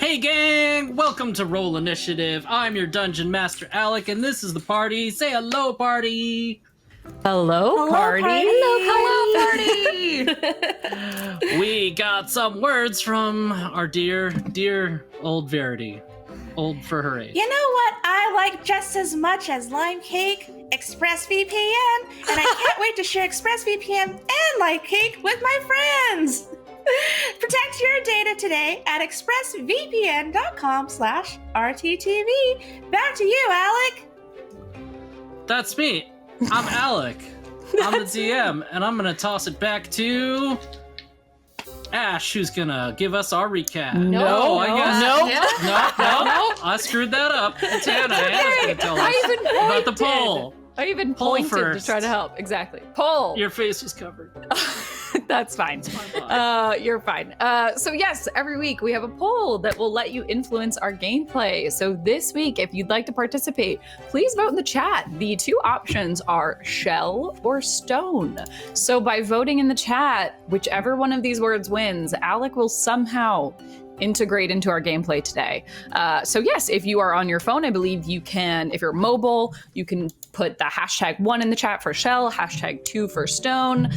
Hey gang, welcome to Roll Initiative. I'm your Dungeon Master Alec, and this is the party. Say hello, party. Hello, party. Hello, party. We got some words from our dear old Verity. Old for her age. You know what I like just as much as lime cake? ExpressVPN. And I can't wait to share ExpressVPN and lime cake with my friends. Protect your data today at expressvpn.com/RTTV. Back to you, Alec. That's me. I'm Alec. I'm the DM, and I'm gonna toss it back to Ash, who's gonna give us our recap. No, I guess. no. No. I screwed that up. Tana is gonna tell us about the poll. I even Poll pointed first. to try to help. Exactly. Poll. Your face was covered. That's fine. You're fine. So yes, every week we have a poll that will let you influence our gameplay. So this week, if you'd like to participate, please vote in the chat. The two options are shell or stone. So by voting in the chat, whichever one of these words wins, Alec will somehow integrate into our gameplay today. So yes, if you are on your phone, I believe you can, if you're mobile, you can put the #1 in the chat for shell, #2 for stone.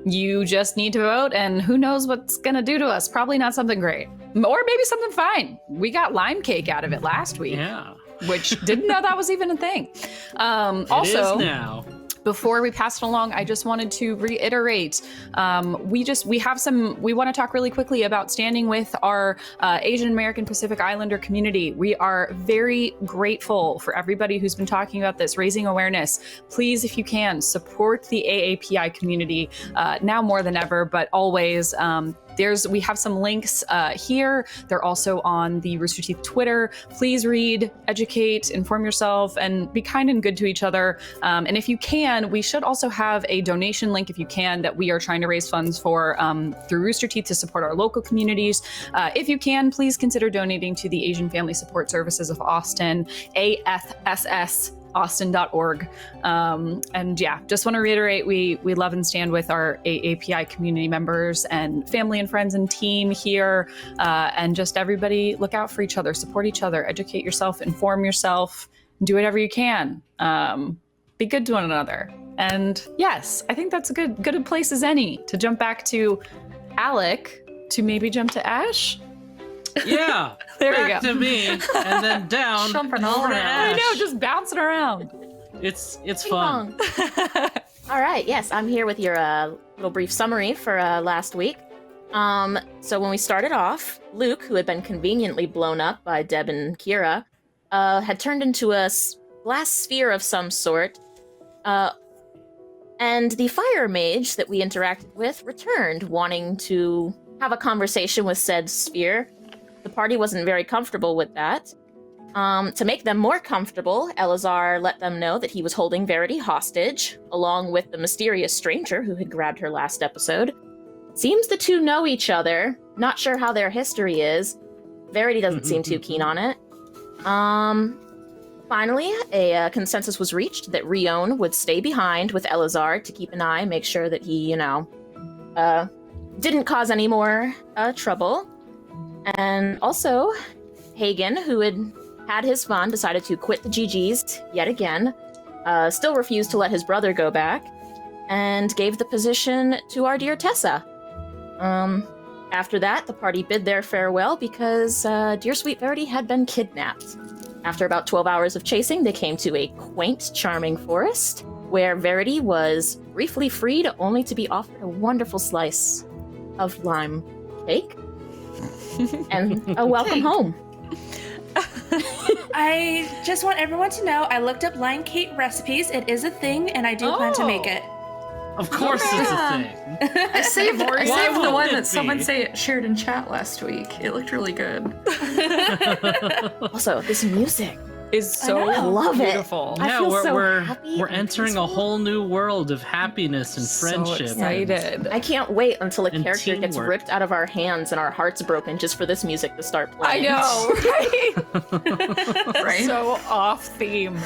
You just need to vote, and who knows what's gonna do to us. Probably not something great, or maybe something fine. We got lime cake out of it last week, Yeah. which didn't know that was even a thing. It Also, is now. before we pass it along, I just wanted to reiterate, we want to talk really quickly about standing with our Asian American Pacific Islander community. We are very grateful for everybody who's been talking about this, raising awareness. Please, if you can, support the AAPI community now more than ever, but always. We have some links here. They're also on the Rooster Teeth Twitter. Please read, educate, inform yourself, and be kind and good to each other. And if you can, we should also have a donation link, if you can, that we are trying to raise funds for through Rooster Teeth to support our local communities. If you can, please consider donating to the Asian Family Support Services of Austin, AFSS. Austin.org. And yeah, just want to reiterate, we love and stand with our AAPI community members and family and friends and team here. And just everybody look out for each other, support each other, educate yourself, inform yourself, do whatever you can. Be good to one another. And yes, I think that's a good place as any to jump back to Alec, to maybe jump to Ash. Yeah. There we back go. to me, and then down. Jumping all over to around. I know, Ash. just bouncing around. It's fun. All right, yes, I'm here with your little brief summary for last week. So when we started off, Luke, who had been conveniently blown up by Deb and Kira, had turned into a glass sphere of some sort. And the fire mage that we interacted with returned, wanting to have a conversation with said sphere. The party wasn't very comfortable with that. To make them more comfortable, Elazar let them know that he was holding Verity hostage, along with the mysterious stranger who had grabbed her last episode. Seems the two know each other. Not sure how their history is. Verity doesn't seem too keen on it. Finally, a consensus was reached that Rion would stay behind with Elazar to keep an eye, make sure that he, didn't cause any more trouble. And also, Hagen, who had his fun, decided to quit the GGs yet again, still refused to let his brother go back, and gave the position to our dear Tessa. After that, the party bid their farewell because dear sweet Verity had been kidnapped. After about 12 hours of chasing, they came to a quaint, charming forest, where Verity was briefly freed, only to be offered a wonderful slice of lime cake. And a welcome home. I just want everyone to know I looked up lime cake recipes. It is a thing, and I do plan to make it. Of course it's a thing. I saved the wouldn't one it that be? someone shared in chat last week. It looked really good. Also, this music. Is so I love it. beautiful. I Yeah, feel we're so we're, happy we're and entering a whole new world of happiness and friendship. So excited. I can't wait until a And character gets teamwork. ripped out of our hands and our hearts broken just for this music to start I playing. know, right? Right? So off theme.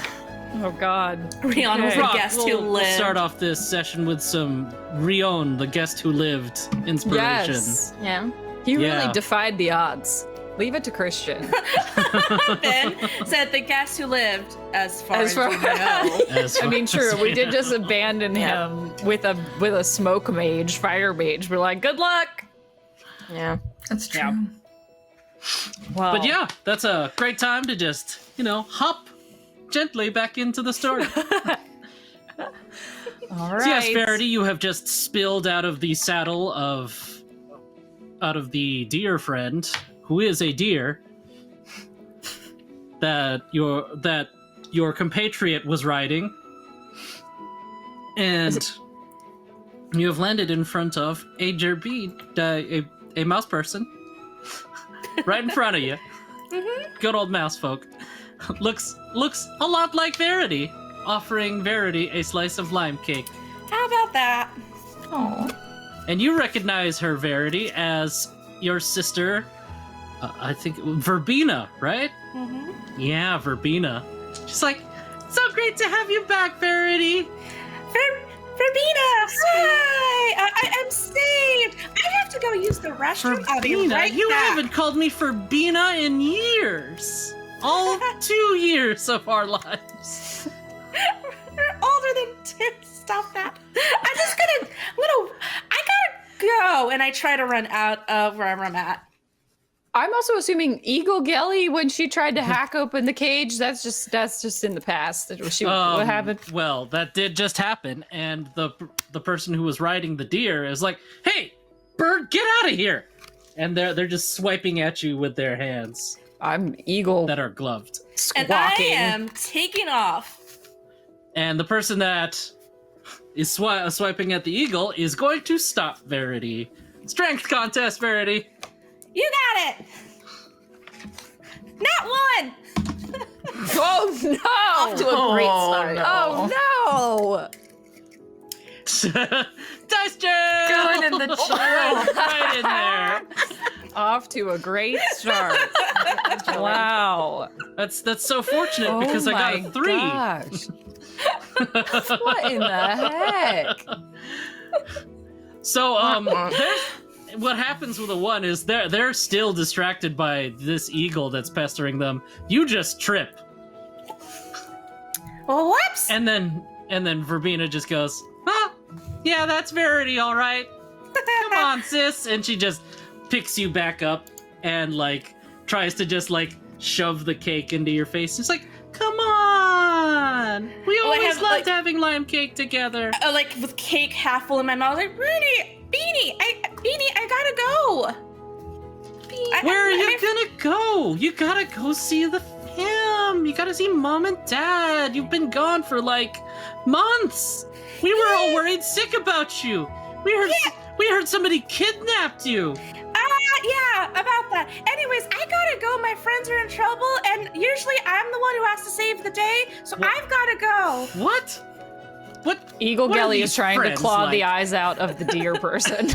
Oh God. Rion was Okay. the Rock, guest who we'll lived. start off this session with some Rion, the guest who lived, inspiration. Yes. Yeah. He Yeah. really defied the odds. Leave it to Christian. Ben said the guest who lived as far as, As far- we know. I mean, true. We did just abandon him with a smoke mage, fire mage. We're like, good luck. Yeah. That's true. Yeah. Well, But yeah, that's a great time to just, hop gently back into the story. all So right. yes, Verity, you have just spilled out of the saddle out of the deer friend, who is a deer, that your compatriot was riding, and you have landed in front of a a mouse person, right in front of you. Good old mouse folk. Looks a lot like Verity, offering Verity a slice of lime cake. How about that? Oh. And you recognize her, Verity, as your sister, I think, Verbena, right? Mm-hmm. Yeah, Verbena. She's like, so great to have you back, Verity. Verbena, hi! I'm saved. I have to go use the restroom. I'll be Verbena, right you back. haven't called me Verbena in years. All 2 years of our lives. We're older than 2. Stop that. I gotta go. And I try to run out of wherever I'm at. I'm also assuming Eagle Gelly, when she tried to hack open the cage, that's just in the past. What happened? Well, that did just happen, and the person who was riding the deer is like, "Hey, bird, get out of here!" And they're just swiping at you with their hands I'm Eagle that are gloved. squawking. And I am taking off. And the person that is swiping at the eagle is going to stop Verity. Strength contest, Verity. You got it. Not one. Oh no! Off to a great start. Oh no! Dice jail! Going in the jail. Right in there. Off to a great start. Wow. That's so fortunate because I got a 3. Gosh. What in the heck? So what happens with a 1 is they're still distracted by this eagle that's pestering them. You just trip. Well, whoops. And then Verbena just goes, yeah, that's Verity, all right. Come on, sis. And she just picks you back up and tries to just shove the cake into your face. It's like, come on. We always loved having lime cake together. With cake half full in my mouth. Beanie, I gotta go. Where are you gonna go? You gotta go see the fam. You gotta see mom and dad. You've been gone for months. We were all worried sick about you. We heard somebody kidnapped you. Yeah, about that. Anyways, I gotta go. My friends are in trouble, and usually I'm the one who has to save the day, so I've gotta go. What? Eagle What are Gelly these is trying to friends claw the like? eyes out of the deer person.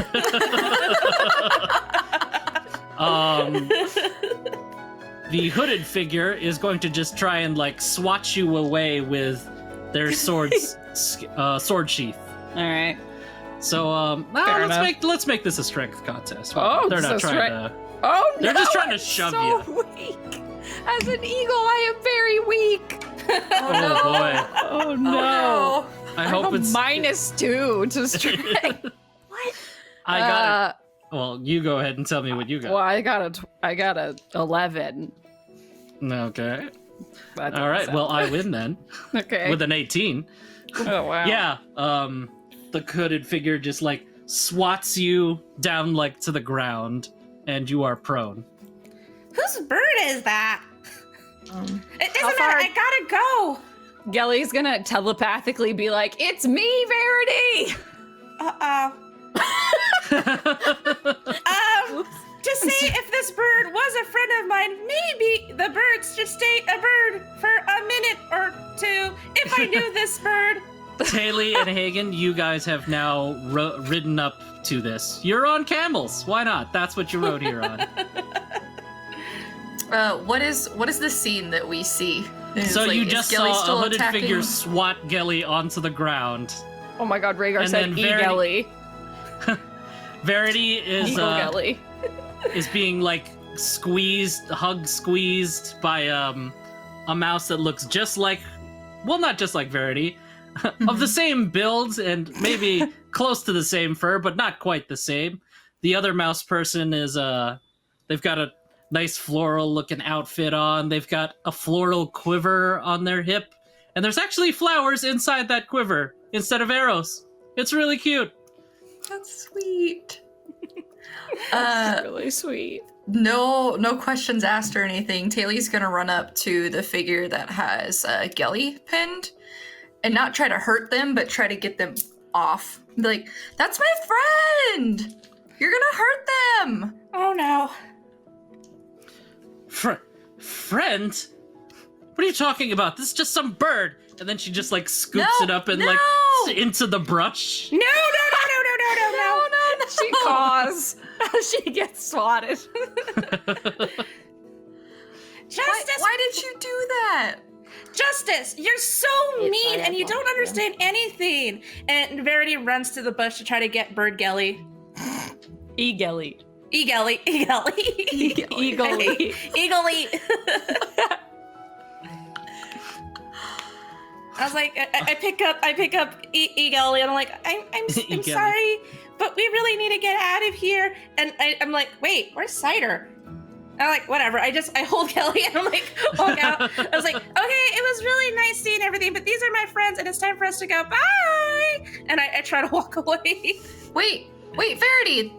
The hooded figure is going to just try and swat you away with their sword sheath. All right. So Fair enough. let's make this a strength contest. Oh, They're not so trying to. Oh They're no! just trying to I'm shove so weak. As an eagle, I am very weak. Oh boy! Oh no! I I hope have a it's. -2 to strength. What? I got it. Well, you go ahead and tell me what you got. Well, I got a 11. Okay. That All right. doesn't Well, sound- I win then okay. with an 18. Oh wow. Yeah. The hooded figure just swats you down to the ground, and you are prone. Whose bird is that? It How doesn't far- matter. I gotta go. Gelly's gonna telepathically be like, "It's me, Verity." To say if this bird was a friend of mine, maybe the bird should stay a bird for a minute or 2 if I knew this bird. Taylor and Hagen, you guys have now ridden up to this. You're on camels. Why not? That's what you rode here on. What is the scene that we see? So you just Gelly saw a still hooded attacking? figure swat Gelly onto the ground. Oh my God, Rhaegar And said, then "E Verity- Gelly." Verity is Eagle Gelly. is being squeezed by a mouse that looks just like, well, not just like Verity, of the same build and maybe close to the same fur, but not quite the same. The other mouse person is they've got a nice floral looking outfit on. They've got a floral quiver on their hip, and there's actually flowers inside that quiver instead of arrows. It's really cute. That's sweet. That's really sweet. No questions asked or anything. Taylor's gonna run up to the figure that has Gelly pinned and not try to hurt them, but try to get them off. Be like, that's my friend! You're gonna hurt them! Oh no. Friend? What are you talking about? This is just some bird. And then she just like scoops it up and like into the brush. No. She caws. She gets swatted. Justice! Why did you do that? Justice, you're so mean and you don't understand anything. And Verity runs to the bush to try to get Bird Gelly. Eagelly. Eagelly. Eagelly. Eagelly. I was like, I pick up Eagelly, and I'm like, I'm sorry, but we really need to get out of here. And I'm like, wait, where's Cider? And I'm like, whatever. I hold Kelly and I'm like, walk out. I was like, okay, it was really nice seeing everything, but these are my friends, and it's time for us to go. Bye. And I try to walk away. Wait, Verity,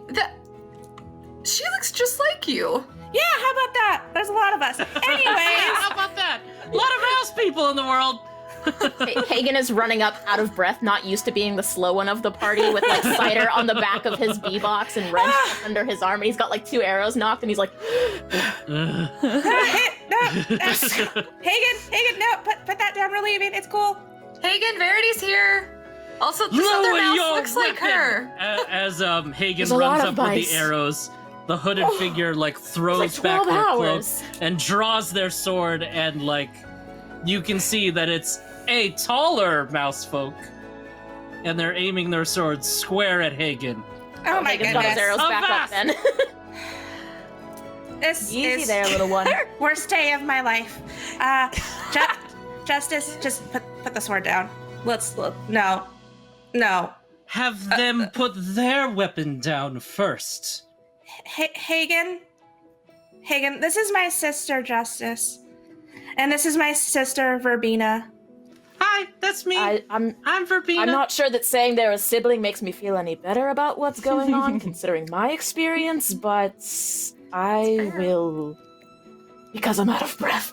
she looks just like you. Yeah, how about that? There's a lot of us. Anyways. How about that? A lot of mouse people in the world. Hagen is running up out of breath, not used to being the slow one of the party, with like cider on the back of his bee-box and wrench under his arm, and he's got like 2 arrows knocked, and he's like, No, Hagen, no, put that down. We're leaving. It's cool. Hagen, Verity's here. Also, this other mouse looks like her. As Hagen There's a lot runs of up with mice. the arrows, the hooded figure like throws It's like back 12 their cloak hours. and draws their sword, and like you can see that it's a taller mouse folk, and they're aiming their swords square at Hagen. Oh my Hagen's got his arrows goodness. back up then. This Easy is there, little one. worst day of my life. Justice, just put the sword down. Let's look. No. Have them put their weapon down first. Hagen, this is my sister, Justice. And this is my sister, Verbena. Hi, that's me. I'm Verbena. I'm not sure that saying they're a sibling makes me feel any better about what's going on, considering my experience, but I will, because I'm out of breath.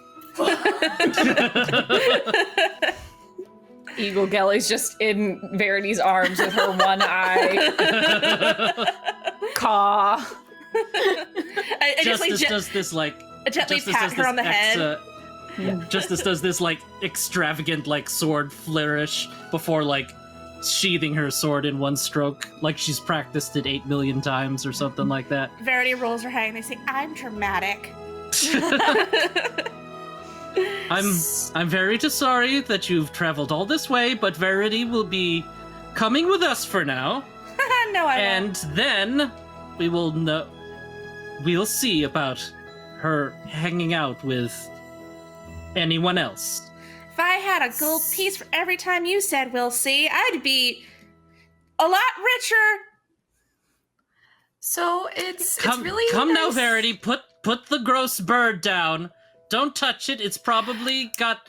Eagle Gelly's just in Verity's arms with her one eye. Caw. I just like Justice does this like gently Justice pat does her this on the head. Justice does this like extravagant like sword flourish before like sheathing her sword in one stroke, like she's practiced it 8 million times or something like that. Verity rolls her head and they say, I'm dramatic. I'm very sorry that you've traveled all this way, but Verity will be coming with us for now, No, I won't. and then we'll see about her hanging out with anyone else. If I had a gold piece for every time you said we'll see, I'd be a lot richer. So it's Come really now, nice. Verity. Put the gross bird down. Don't touch it. It's probably got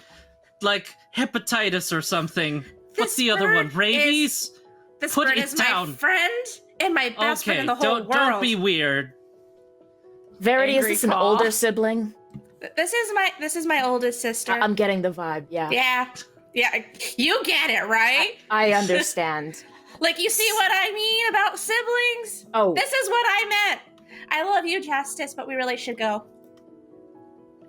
like hepatitis or something. What's the other one? Rabies? This Put bird it is down. my friend and my best friend in the whole world. Don't be weird. Verity, is Angry this an caw. older sibling? This is my oldest sister. I'm getting the vibe, yeah. Yeah, you get it, right? I understand. Like, you see what I mean about siblings? Oh, This is what I meant. I love you, Justice, but we really should go.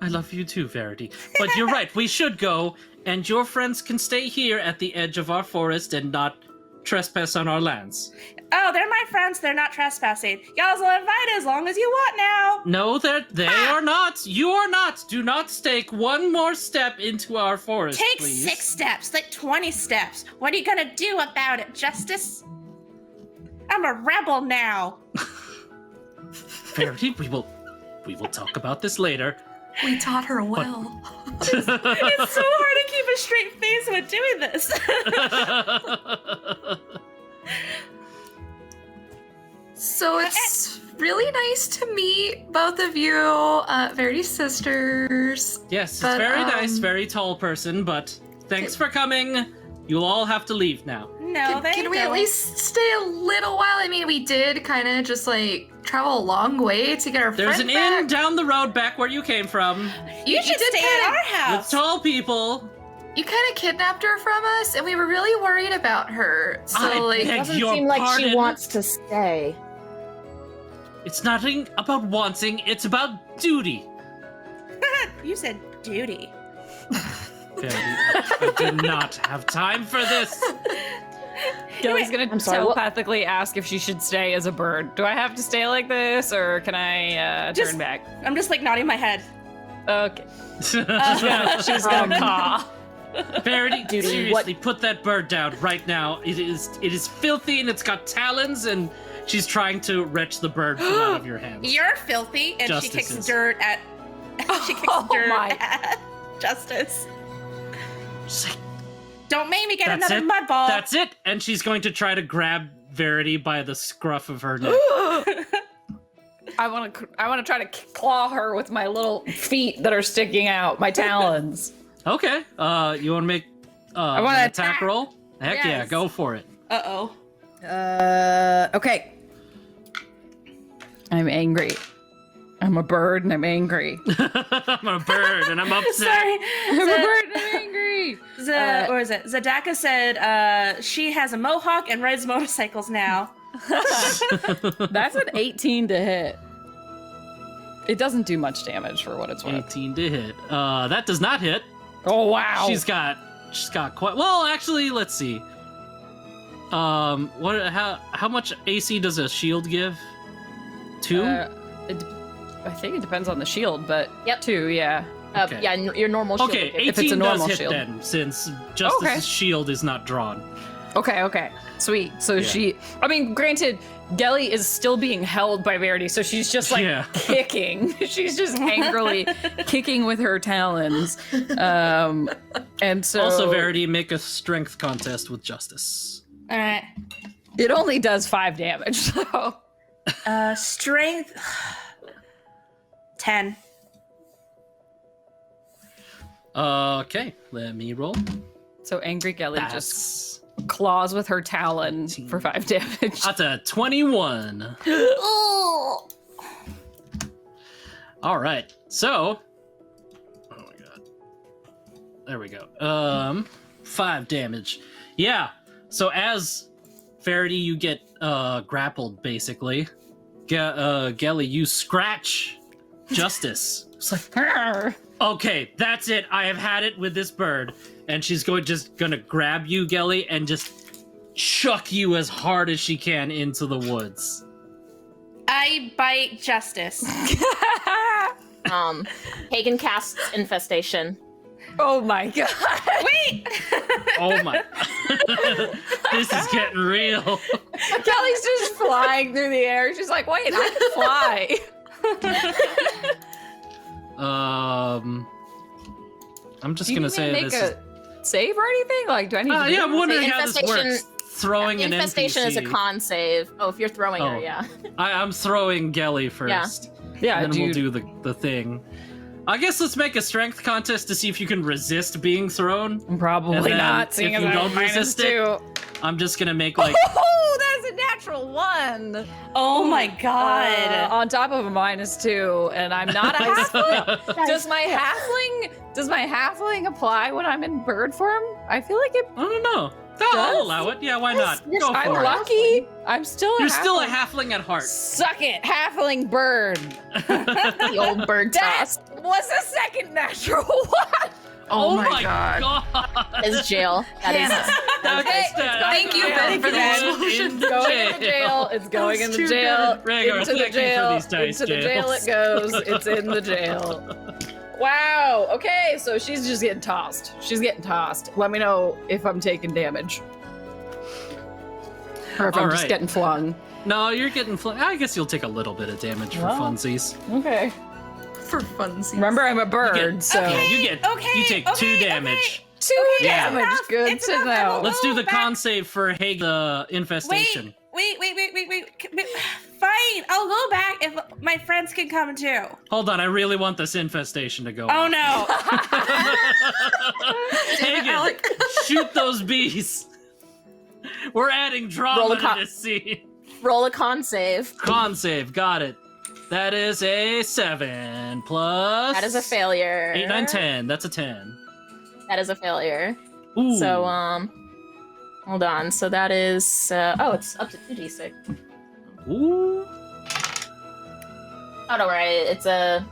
I love you too, Verity. But you're right. We should go, and your friends can stay here at the edge of our forest and not trespass on our lands. Oh, they're my friends. They're not trespassing. Y'all's will invite as long as you want now. No, they are not. You are not. Do not take one more step into our forest, Take please. 6 steps, like 20 steps. What are you gonna do about it, Justice? I'm a rebel now. Verity, we will talk about this later. We taught her well. It's so hard to keep a straight face when doing this. So it's really nice to meet both of you, Verity sisters. Yes, it's But, very nice, very tall person, but thanks for coming. You'll all have to leave now. No, they Can we don't. at least stay a little while? I mean, we did kind of just like travel a long way to get our There's friend an back. inn down the road back where you came from You should did stay kinda- at our with house. tall people. You kind of kidnapped her from us, and we were really worried about her. So I like, beg Doesn't your seem like pardon? she wants to stay. It's nothing about wanting, it's about duty. You said duty. I do not have time for this. Gilly's gonna I'm sorry, what- telepathically ask if she should stay as a bird. Do I have to stay like this, or can I Just- turn back? I'm just like nodding my head. Okay. She's gonna caw. Verity, Duty, seriously, put that bird down right now. It is filthy and it's got talons, and she's trying to wrench the bird from out of your hands. You're filthy, and she kicks Justices. dirt at. She kicks Oh dirt my. at Justice. She's like, Don't make me get That's another it? mud ball. that's it, and she's going to try to grab Verity by the scruff of her neck. I want to try to claw her with my little feet that are sticking out, my talons. Okay, you want to make wanna an attack attack. roll? Heck yeah, Yes. go for it. Uh-oh. Okay. I'm angry. I'm a bird and I'm angry. I'm a bird and I'm upset. Sorry. I'm a bird and I'm angry. Or is it? Zadaka said she has a mohawk and rides motorcycles now. That's an 18 to hit. It doesn't do much damage for what it's worth. 18 to hit. That does not hit. Oh wow. She's got quite well. Actually, let's see. How much AC does a shield give? 2? I think it depends on the shield, but Yep. 2, yeah. Okay. Yeah, your normal shield. Okay, would get- 18 If it's a does normal hit shield. then, since Justice's Okay. shield is not drawn. Okay. Sweet. So Yeah. I mean, granted, Gelly is still being held by Verity, so she's just like Yeah. kicking. She's just angrily kicking with her talons. And so Also, Verity, make a strength contest with Justice. All right. it only does 5 damage, so Strength. 10. Okay, let me roll. so angry Gelly just That's claws with her talon for 5 damage. that's a 21. Oh. All right, so. Oh my god. There we go. 5 damage. Yeah. So as Verity, you get grappled basically. Gelly, you scratch Justice. It's like, Arr. okay, that's it. I have had it with this bird, and she's just gonna grab you, Gelly, and just chuck you as hard as she can into the woods. I bite Justice. Hagen casts infestation. Oh my god. Wait! Oh my! This is getting real. Kelly's just flying through the air. She's like, wait, I can fly. I'm just Do you gonna need say me to make this. a save or anything? Like, do I need to do Yeah, I'm wondering The how this infestation- works. Throwing an Infestation NPC. is a con save. Oh, if you're throwing her, Oh. yeah. I'm throwing Gelly first. Yeah, and then we'll dude. do the thing. I guess let's make a strength contest to see if you can resist being thrown. And Probably then not, seeing if as you I don't have resist it, -2. I'm just gonna make like Oh, that's a natural 1. Oh my god. On top of a -2, and I'm not a halfling. Does my halfling apply when I'm in bird form? I feel like it. I don't know. I'll allow it. Yeah, why not? Yes, Go I'm for it. lucky. I'm still. You're a still a halfling. halfling at heart. Suck it, halfling bird. The old bird That toss was a second natural 1. Oh my god. is jail. That is. Okay, Thank you, Ben, for the explosion. It's going in the jail. It's going in the jail. Rhaegar, Into the thank you for jail. these dice Into the jail it goes. It's in the jail. Wow. Okay, so she's just getting tossed. She's getting tossed. Let me know if I'm taking damage. Or if I'm All just right. getting flung. No, you're getting. I guess you'll take a little bit of damage for Wow. funsies. Okay. For funsies. Remember, I'm a You bird, get- so yeah, you take 2 damage. 2 Yeah. damage. Enough. Good It's to enough. I know. will- Let's do the back. con save for Haig the infestation. Wait. Fine, I'll go back if my friends can come too. Hold on, I really want this infestation to go. Oh on. no. Damn it, Hagen, Alec. shoot those bees. We're adding drama Roll a to con- this scene. Roll a con save. Con save, got it. That is a 7 plus. That is a failure. 8, 9, 10. That's a 10. That is a failure. Ooh. So, hold on. So that is, it's up to 2d6. Ooh. Oh, don't worry. It's a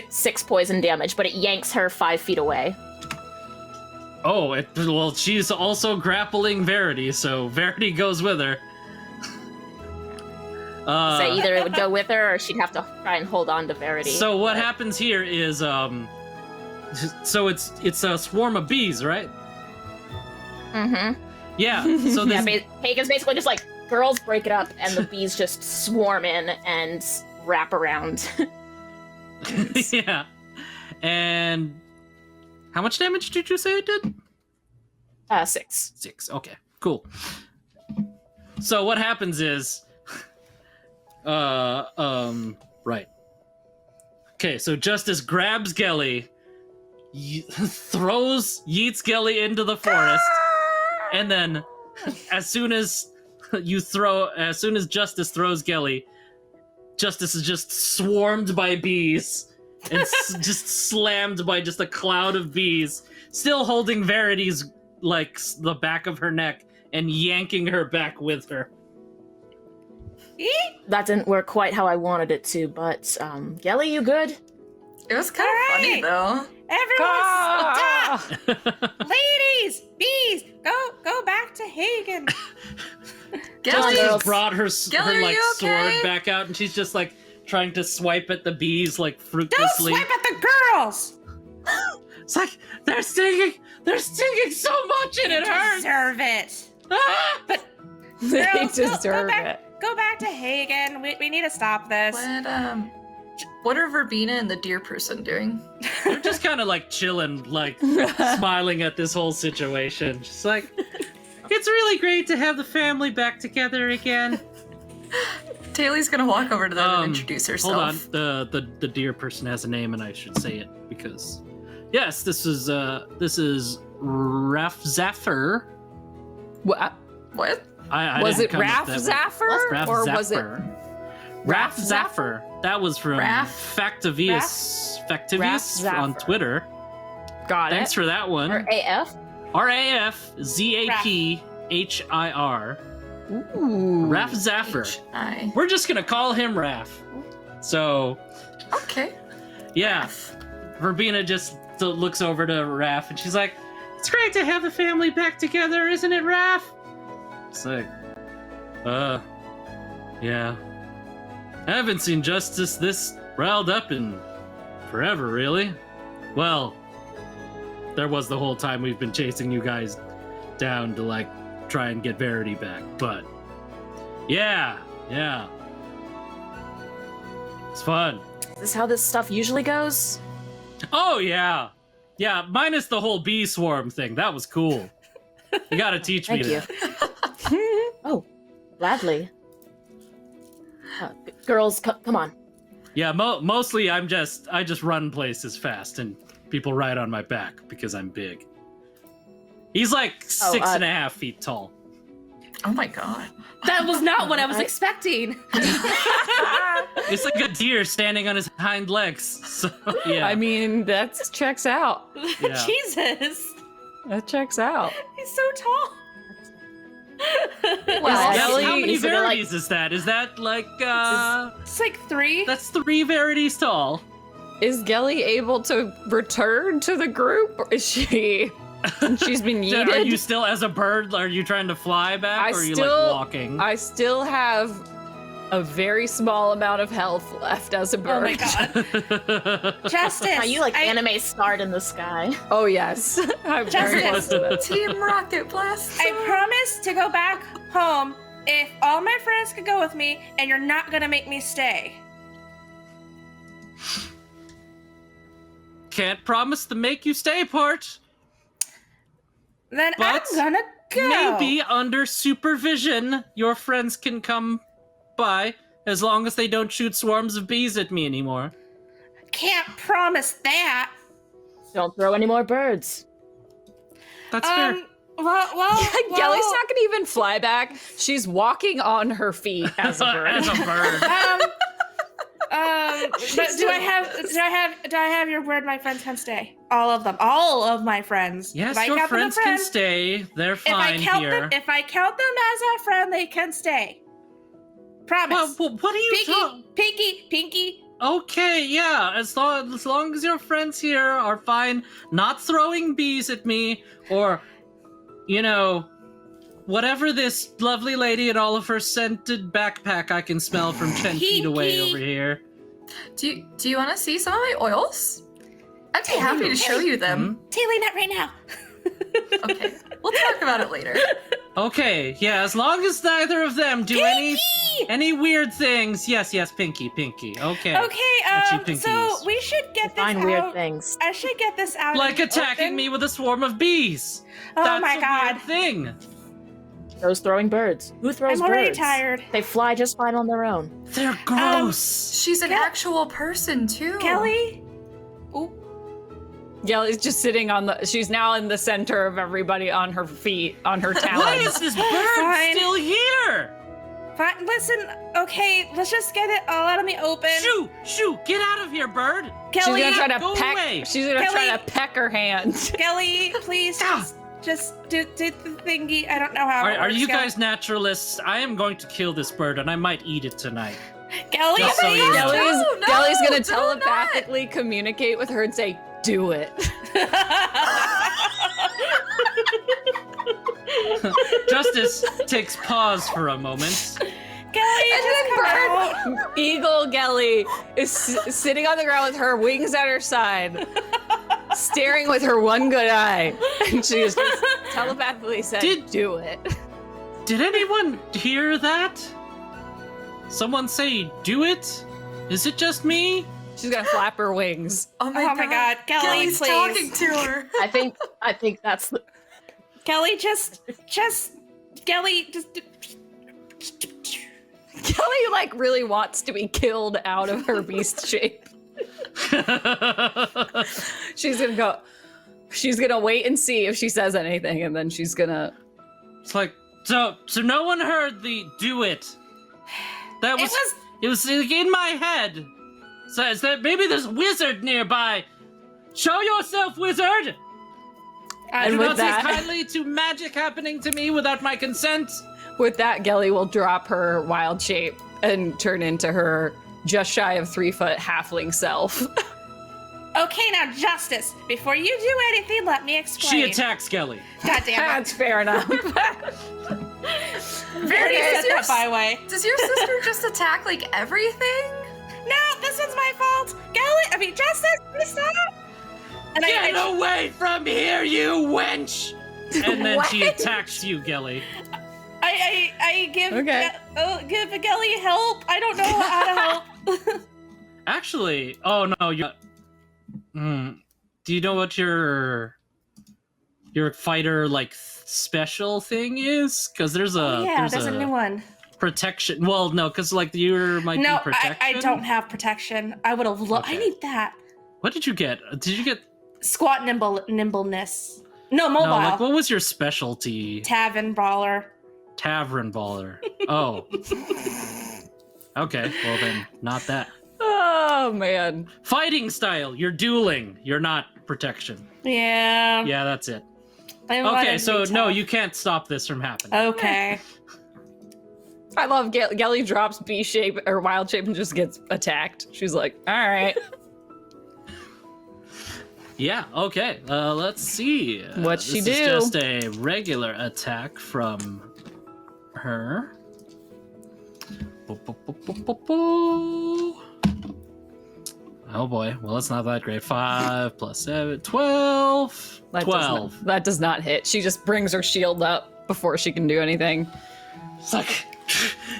six poison damage, but it yanks her 5 feet away. Oh, well, she's also grappling Verity, so Verity goes with her. So either it would go with her, or she'd have to try and hold on to Verity. So what But- happens here is, so it's a swarm of bees, right? Mm-hmm. Yeah. So Yeah, this, Hagen's basically just like, girls break it up, and the bees just swarm in and wrap around. yeah. And how much damage did you say it did? 6. 6. Okay, cool. So what happens is, right. Okay, so Justice grabs Gelly, yeets Gelly into the forest, and then as soon as Justice throws Gelly, Justice is just swarmed by bees and just slammed by just a cloud of bees, still holding Verity's the back of her neck and yanking her back with her. That didn't work quite how I wanted it to, but, Gelly, you good? It was kind of funny, though. Everyone Ah! stop! Ladies, bees, go back to Hagen. Gelly, Justice brought her Gelly, are you okay? sword back out, and she's just trying to swipe at the bees Don't fruitlessly. swipe at the girls. It's like they're stinging so much, and it hurts. Deserve it. Ah! But They girls, go deserve back, it. Go back to Hagen. We need to stop this. what are Verbena and the deer person doing? They're just kind of chilling, smiling at this whole situation. Just it's really great to have the family back together again. Taylor's gonna walk over to them and introduce herself. Hold on, the deer person has a name, and I should say it because, yes, this is Raf Zaffer. What? What? I Was didn't it come up Raf with that Zaffer? Raf Or was it Zaffer. Raf Zaffer? That was from Raf? Factivius Raf on Zaffer. Twitter. Got Thanks it. for that one. Or AF? RAFZAPHIR. Ooh. Raf Zaffer. Hi. We're just gonna call him Raf. So, Okay. yeah. Verbena just looks over to Raf and she's like, "It's great to have the family back together, isn't it, Raf?" It's like, yeah. I haven't seen Justice this riled up in forever, really. Well, there was the whole time we've been chasing you guys down to try and get Verity back, but yeah. It's fun. Is this how this stuff usually goes? Oh yeah. Yeah, minus the whole bee swarm thing. That was cool. You gotta teach me Thank you. that. Oh, gladly. Girls, come on. Yeah, mostly I just run places fast and people ride on my back because I'm big. He's 6.5 feet tall. Oh my god. That was not what I was expecting. It's like a deer standing on his hind legs. So yeah. I mean, that checks out. Yeah. Jesus, That checks out. he's so tall. Well, How Gelly, many is it verities is that? Is that It's 3. that's 3 verities tall. Is Gelly able to return to the group? Or is she's been Jen, yeeted? are you still as a bird? Are you trying to fly back, or are you walking? I still have a very small amount of health left as a bird. Oh my god. Justice. Are you anime starred in the sky? Oh yes, I'm very Justice. close to that. Team Rocket Blast. I promise to go back home if all my friends could go with me, and you're not gonna make me stay. can't promise to make you stay put. Then But I'm gonna go. Maybe under supervision, your friends can come by, as long as they don't shoot swarms of bees at me anymore. Can't promise that. Don't throw any more birds. That's fair. Well, Gelly's not gonna even fly back. She's walking on her feet as a bird. As a bird. But do I have your word? My friends can stay. All of them. All of my friends. Yes, If I your count them a friends can friend, stay. They're If I fine count here. them, if I count them as a friend, they can stay. Promise. Well, what are you talking? Pinky. Okay, yeah, as long as your friends here are fine, not throwing bees at me, or, you know, whatever this lovely lady and all of her scented backpack I can smell from 10 feet away Pinky. over here. Do you want to see some of my oils? I'd be happy to show you them. Taylor, not right now. Okay, we'll talk about it later. Okay, yeah, as long as neither of them do any weird things. Yes, Pinky. Okay. Okay, Touchy so pinkies. we should get this Find out. weird things. I should get this out. Like in the attacking open. me with a swarm of bees. Oh That's my a god. weird thing. Those throwing birds. Who throws I'm already birds? tired. They fly just fine on their own. They're gross. She's an actual person too. Kelly? Gelly's just sitting on the. She's now in the center of everybody on her feet, on her talons. Why is this bird Fine. still here? Fine, listen, okay, let's just get it all out in the open. Shoo! Get out of here, bird! Kelly, She's gonna try to go peck. away. She's gonna try Kelly. to peck her hand. Kelly, please just do the thingy. I don't know how. it Are works, you Kelly. guys naturalists? I am going to kill this bird, and I might eat it tonight. Kelly, Just so you know. Gelly's No, gonna do telepathically communicate with her and say, "Do it." Justice takes pause for a moment. Kelly, And just come out. then Bird, Eagle Gelly is sitting on the ground with her wings at her side, staring with her one good eye, and she just telepathically said, "Do it." Did anyone hear that? Someone say, "Do it"? Is it just me? She's gonna flap her wings. Oh my god. Kelly, Kelly's please. talking to her. I think that's the. Kelly, just, Kelly, just. Kelly like really wants to be killed out of her beast shape. She's gonna wait and see if she says anything, and then she's gonna. It's like, so no one heard the "do it." That was it was in my head. So is that maybe there's a wizard nearby? Show yourself, wizard! And Do with not take that, kindly to magic happening to me without my consent. with that, Gelly will drop her wild shape and turn into her just shy of 3 foot halfling self. Okay, now, Justice, before you do anything, let me explain. She attacks Gelly. God damn it. That's fair enough. Verity said that, by the way. Does your sister just attack like everything? No, this one's my fault. Justice, please stop. And Get away from here, you wench! And then she attacks you, Gelly. I give Okay. give Gelly help. I don't know how to help. Actually, oh no, you. Do you know what your fighter like special thing is? Because there's a there's a new one. protection. Well, no, because like your might No, be protection. I don't have protection. I would have loved. I Okay. need that. What did you get? Did you get? Squat nimbleness. No, mobile. No, like what was your specialty? Tavern brawler. Tavern baller. Oh. Okay, well then, not that. Oh man. Fighting style. You're dueling. You're not protection. Yeah. Yeah, that's it. I wanted Okay, to so be no, tough. you can't stop this from happening. Okay. I love Gelly drops B shape or wild shape and just gets attacked. She's like, all right. Yeah, okay. Let's see. What'd she This do? is just a regular attack from her. Oh boy. Well, it's not that great. 5 plus 7, 12. That 12. that does not hit. She just brings her shield up before she can do anything. It's like,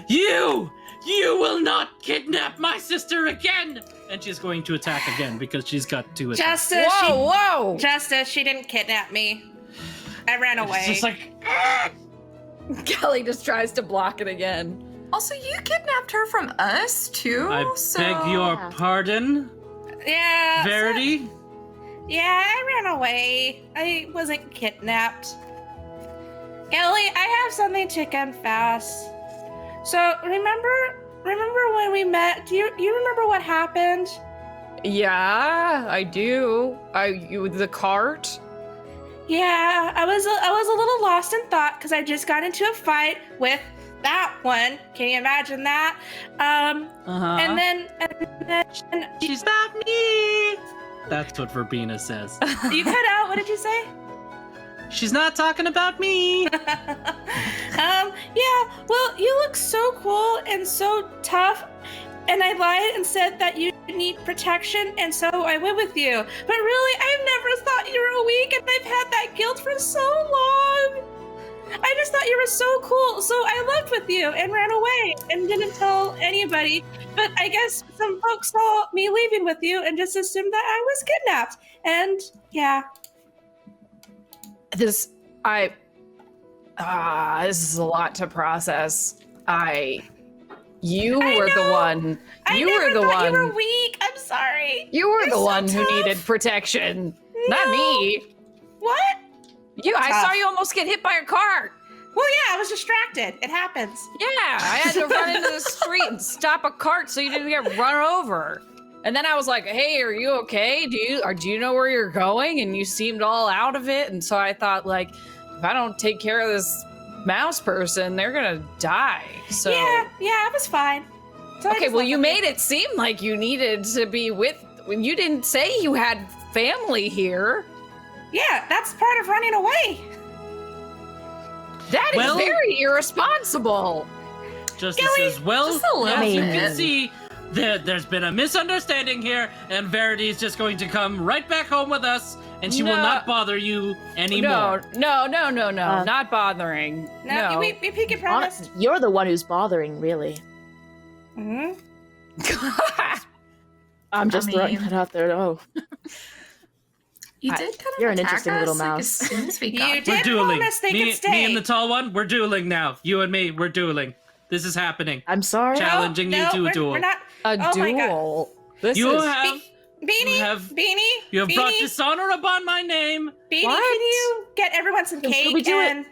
you You will not kidnap my sister again! And she's going to attack again because she's got 2 attacks. Whoa! Justice, she didn't kidnap me. I ran away. It's just like, Kelly just tries to block it again. Also, you kidnapped her from us too. I beg your pardon, Yeah. Verity. Yeah, I ran away. I wasn't kidnapped. Kelly, I have something to confess. So, remember when we met? Do you remember what happened? Yeah, I do. The cart? Yeah, I was a little lost in thought because I just got into a fight with that one. Can you imagine that? And then She's not me. That's what Verbena says. you cut out. What did you say? She's not talking about me. Yeah. Well, you look so cool and so tough, and I lied and said that you need protection, and so I went with you. But really, I've never thought you were weak, and I've had that guilt for so long. I just thought you were so cool, so I left with you and ran away and didn't tell anybody. But I guess some folks saw me leaving with you and just assumed that I was kidnapped. And yeah. This is a lot to process. You were the one. I never thought you were weak. I'm sorry. You were You're the so one who tough. needed protection, No. not me. What? I Tough. saw you almost get hit by a car. Well, yeah, I was distracted. It happens. Yeah, I had to run into the street and stop a cart so you didn't get run over. And then I was like, "Hey, are you okay? Do you know where you're going?" And you seemed all out of it. And so I thought, like, if I don't take care of this mouse person, they're gonna die. So Yeah, I was fine. So I okay, just well, left you with made it seem like you needed to be with. When you didn't say you had family here. Yeah, that's part of running away. That is Well- very irresponsible. Justice Gilly, says, well, just a little as you bit. can see, there's been a misunderstanding here, and Verity's just going to come right back home with us, and she will No. not bother you anymore. No, not bothering. No, No. we pinky promised. You're the one who's bothering, really. Mm-hmm. I'm just throwing mean- that out there. Oh, You did kind of You're an attack interesting us, little like, mouse. as soon as we You got did We're dueling. promise they me, could stay. me and the tall one, we're dueling now. You and me, we're dueling. This is happening. I'm sorry. Challenging you to a duel. We're not. A Oh my God. duel. This You is have Beanie, You have- Beanie, you have Beanie, brought dishonor upon my name. Beanie, What? can you get everyone some Can cake we do it? and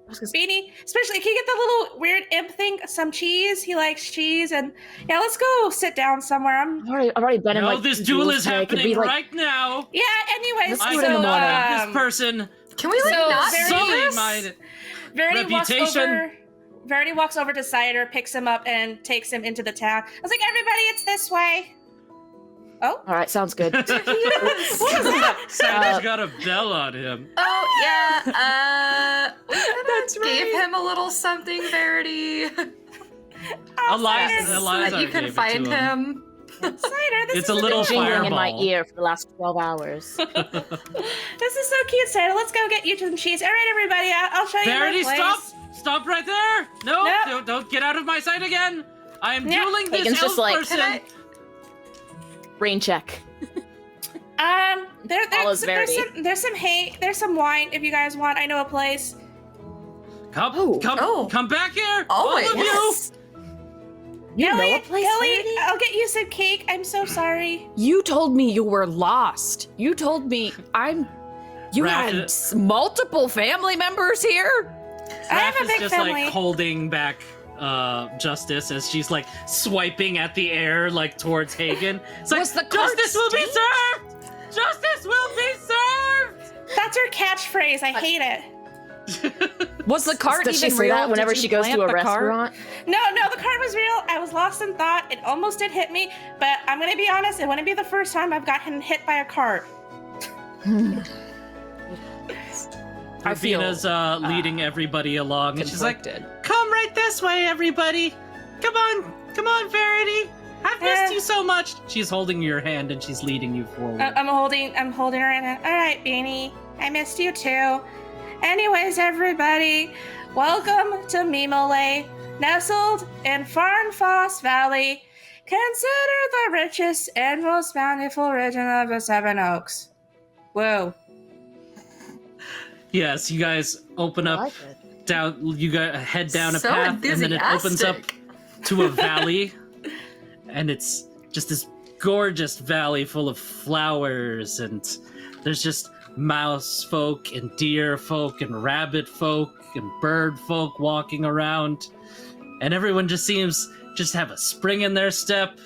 Beanie, especially can you get the little weird imp thing, some cheese? He likes cheese, and yeah, let's go sit down somewhere. I've already been in No, like this two duel duels is today. It could happening be, like, right now. Yeah. Anyways, Let's I do it in the morning. cannot this person. Can we like So not very- see Sully this? my Verity reputation. Verity walks over to Cider, picks him up, and takes him into the town. I was like, everybody, it's this way. Oh, All right, sounds good. what was that? Santa's got a bell on him. Oh yeah. We That's gave right. him a little something, Verity, Eliza, so Eliza that you gave can it to find him. him. Cider, this It's is a little adorable. Jingling in my fireball. ear for the last 12 hours. This is so cute, Cider. Let's go get you some cheese. All right, everybody, I'll show you Verity, my place. stop right there. No, No. don't get out of my sight again. I am No. dueling this Hagen's elf just like, person. Can Brain check. Follows Verity. There's some wine if you guys want. I know a place. Come back here, Always. all of Yes. You Kelly, know a place, Kelly, Verity? I'll get you some cake. I'm so sorry. You told me you were lost. You told me you had Ratchet. multiple family members here? I have Raph a is big just family. like holding back Justice as she's like swiping at the air like towards Hagen. It's like Was the cart Justice will be staged? served. Justice will be served. That's her catchphrase. I hate it. Was the cart Does she even say real? that whenever Did you she goes plant to a the cart? restaurant? No, the card was real. I was lost in thought. It almost did hit me, but I'm gonna be honest. It wouldn't be the first time I've gotten hit by a cart. I feel, Rubina's leading everybody along, and she's like, conflicted. "Come right this way, everybody. Come on, Verity. I've missed you so much." She's holding your hand and she's leading you forward. I'm holding her hand. All right, Beanie. I missed you too. Anyways, everybody, welcome to Mimolette. nestled in Farnfoss Valley, considered the richest and most bountiful region of the Seven Oaks. Whoa. Yes, you guys open I up like it. down. You guys head down a So path, and then it opens up enthusiastic. to a valley, and it's just this gorgeous valley full of flowers, and there's just mouse folk and deer folk and rabbit folk and bird folk walking around, and everyone just seems just have a spring in their step,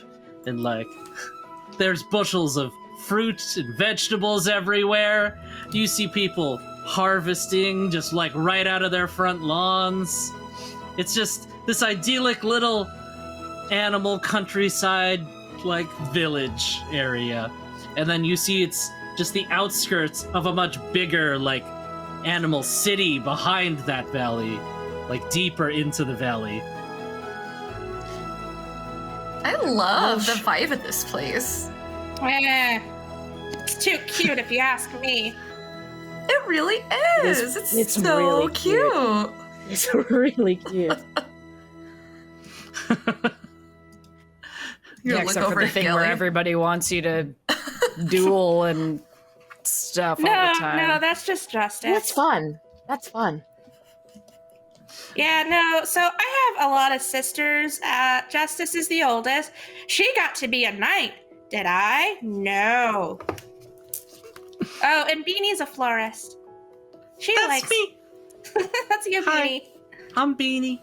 and like there's bushels of fruit and vegetables everywhere. You see people harvesting just like right out of their front lawns. It's just this idyllic little animal countryside like village area, and then you see it's just the outskirts of a much bigger like animal city behind that valley, like deeper into the valley. I love the vibe of this place. It's too cute if you ask me. It really is. It's so really cute. It's really cute. You're Yeah, gonna look except for over the at thing where Gilly. everybody wants you to duel and stuff all No, the time. no, that's just justice. That's fun. That's fun. Yeah, no, so I have a lot of sisters. Justice is the oldest. She got to be a knight. Did I? No. Oh, and Beanie's a florist. She That's likes me. That's you, Hi. Beanie. I'm Beanie.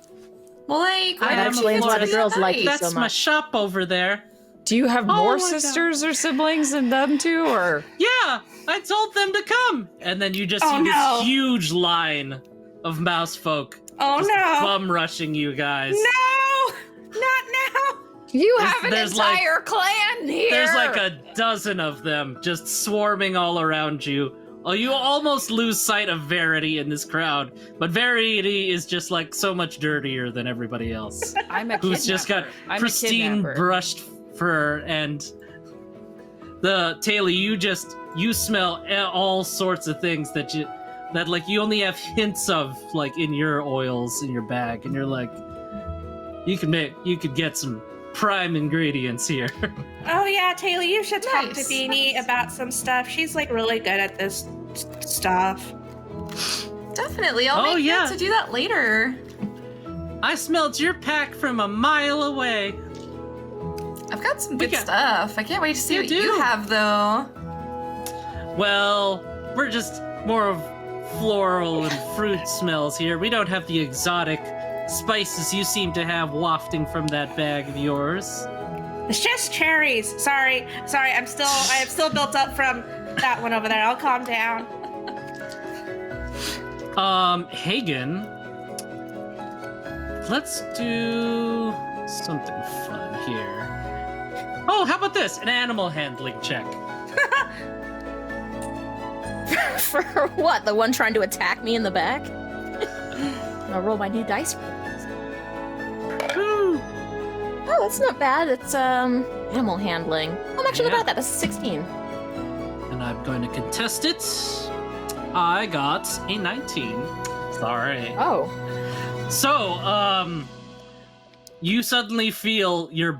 Well, like, I why am don't a explains you why want the to be a girls like you knight? That's so my much. shop over there. Do you have Oh more my God. sisters or siblings than them two, or? Yeah, I told them to come. And then you just Oh, see this no. huge line of mouse folk Oh just no. bum rushing you guys. No! Not now! You There's- have an there's like- entire clan here! There's like a dozen of them just swarming all around you. Oh, you almost lose sight of Verity in this crowd, but Verity is just like so much dirtier than everybody else. I'm a Who's just got kidnapper. I'm a pristine kidnapper. brushed fur, and the Taylor, you smell all sorts of things that like you only have hints of like in your oils in your bag, and you're like, you could get some prime ingredients here. Oh yeah, Taylor, you should talk to Nice, Beanie nice. about some stuff. She's like really good at this stuff. Definitely. I'll Oh, make yeah. note to do that later. I smelled your pack from a mile away. I've got some We good got- stuff. I can't wait to see You what do. you have, though. Well, we're just more of floral and fruit smells here. We don't have the exotic spices you seem to have wafting from that bag of yours. It's just cherries. Sorry. I am still built up from that one over there. I'll calm down. Hagen, let's do something fun here. Oh, how about this? An animal handling check. For what? The one trying to attack me in the back? I'll roll my new dice. Woo! Oh, that's not bad. It's animal handling. I'm actually Yeah. about that. That's a 16. And I'm going to contest it. I got a 19. Sorry. Oh. So, you suddenly feel your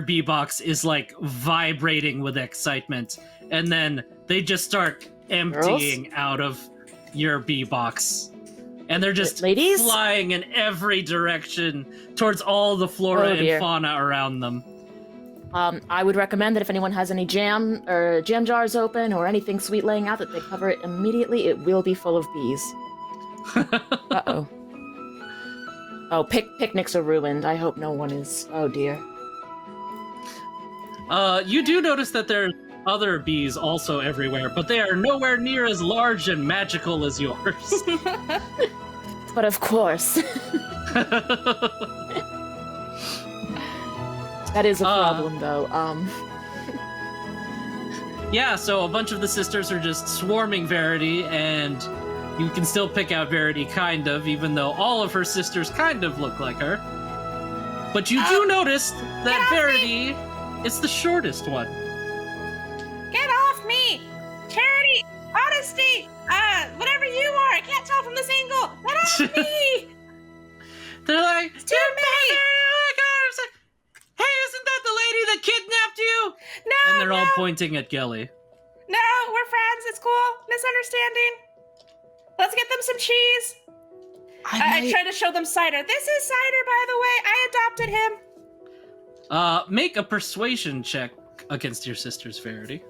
bee box is like vibrating with excitement, and then they just start emptying out of your bee box, and they're just Ladies? flying in every direction towards all the flora Oh, and dear. fauna around them. I would recommend that if anyone has any jam or jam jars open or anything sweet laying out, that they cover it immediately. It will be full of bees. Uh-oh. Oh, picnics are ruined. I hope no one is. Oh dear. You do notice that there's other bees also everywhere, but they are nowhere near as large and magical as yours. But of course, that is a problem, though. Yeah, so a bunch of the sisters are just swarming Verity, and you can still pick out Verity, kind of, even though all of her sisters kind of look like her. But you do notice that off Verity is the shortest one. Get off me! Charity! Honesty! Whatever you are, I can't tell from this angle! Get off me! They're like, pointing at Gelly. No, we're friends. It's cool. Misunderstanding. Let's get them some cheese. I try to show them cider. This is cider, by the way. I adopted him. Make a persuasion check against your sister's Verity.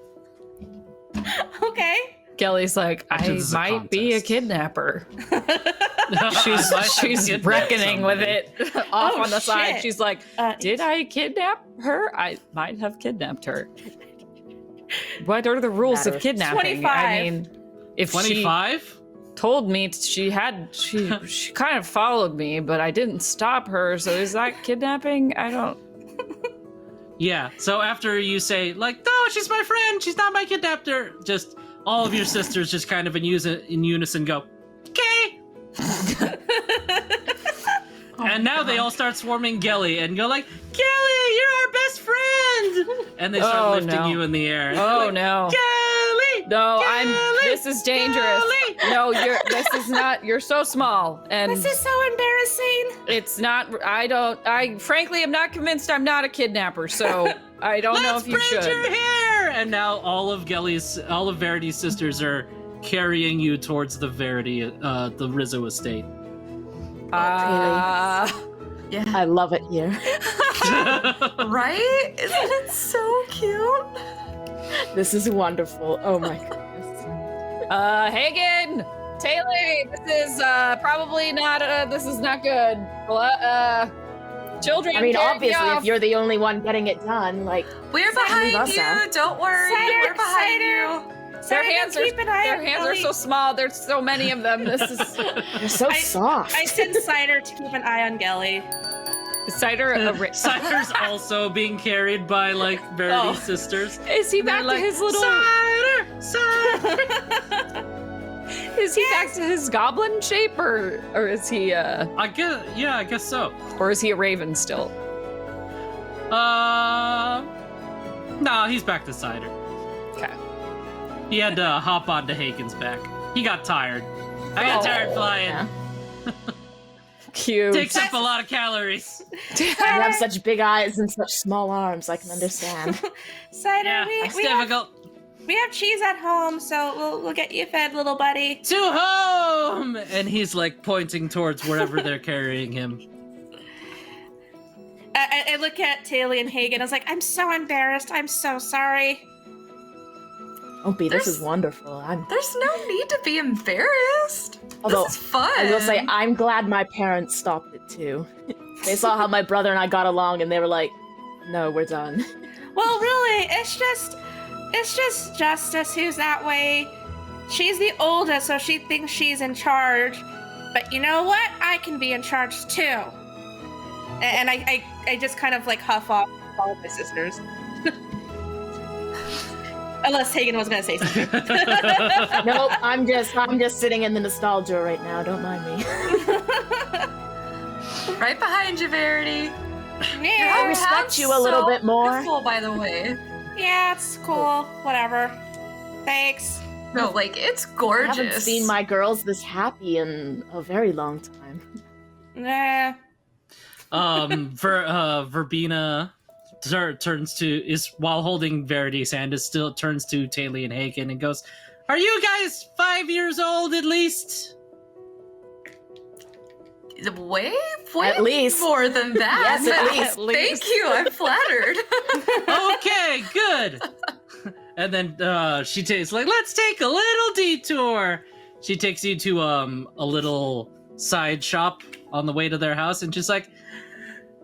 Okay. Gelly's like, Actually, I this is a might be a contest. kidnapper. She's She's reckoning with it off Oh, on the side. shit. She's like, did I kidnap her? I might have kidnapped her. What are the rules of Matters. kidnapping? 25. I mean, if 25? she told me she kind of followed me, but I didn't stop her. So is that kidnapping? I don't. Yeah, so after you say, like, no, she's my friend, she's not my kidnapper, just all of your sisters just kind of in unison go, okay. And now they all start swarming Gelly and go like, Gelly, you're our best friend! And they start Oh, lifting no. you in the air. Oh Like, no. Gelly! No, Gelly! this is dangerous. Gelly! No, this is not, you're so small. And This is so embarrassing. it's not, I frankly am not convinced I'm not a kidnapper, so I don't know Let's if you braid your should. hair! And now all of Verity's sisters are carrying you towards the the Rizzo estate. Yeah. I love it here. Right? Isn't it so cute? This is wonderful. Oh my goodness. Hagen! Taylor, this is probably not, this is not good. Children, I mean, carry me obviously, off. if you're the only one getting it done, like, We're leave behind us you. out. Don't worry. Cider, We're behind cider. you. Their hands keep an eye their on hands are Gelly. so small. There's so many of them. This is you're so soft. I send Cider to keep an eye on Gelly. cider. Cider's also being carried by like Verity's sisters. Is he And they're back like, to his little? Cider! Is he back to his goblin shape, or is he I guess so. or is he a raven still? No, he's back to Cider. Okay. He had to hop onto Hagen's back. He got tired. I got tired flying. Yeah. Cute. Takes up a lot of calories. You have such big eyes and such small arms. I can understand. Cider, Yeah, we it's have difficult. we have cheese at home, so we'll get you fed, little buddy. To home! And he's like pointing towards wherever they're carrying him. I look at Taylor and Hagen. I was like, I'm so embarrassed. I'm so sorry. Don't be. This There's- is wonderful. There's no need to be embarrassed. Although, This is fun. I will say, I'm glad my parents stopped it too. They saw how my brother and I got along, and they were like, "No, we're done." Well, really, it's just Justice who's that way. She's the oldest, so she thinks she's in charge. But you know what? I can be in charge too. And I just kind of like huff off all of my sisters. Unless Hagen was gonna say something. Nope, I'm just sitting in the nostalgia right now. Don't mind me. Right behind you, Verity. Yeah, I respect you a little bit more. Beautiful, by the way. yeah, it's cool. Whatever. Thanks. No, like it's I gorgeous. haven't seen my girls this happy in a very long time. Nah. Verbena turns to while holding Verity's hand turns to Taylor and Hagen and goes, "Are you guys 5 years old at least?" Way At least. more than that. Yes, at Thank you. I'm flattered. Okay, good. And then she takes let's take a little detour. She takes you to a little side shop on the way to their house, and she's like,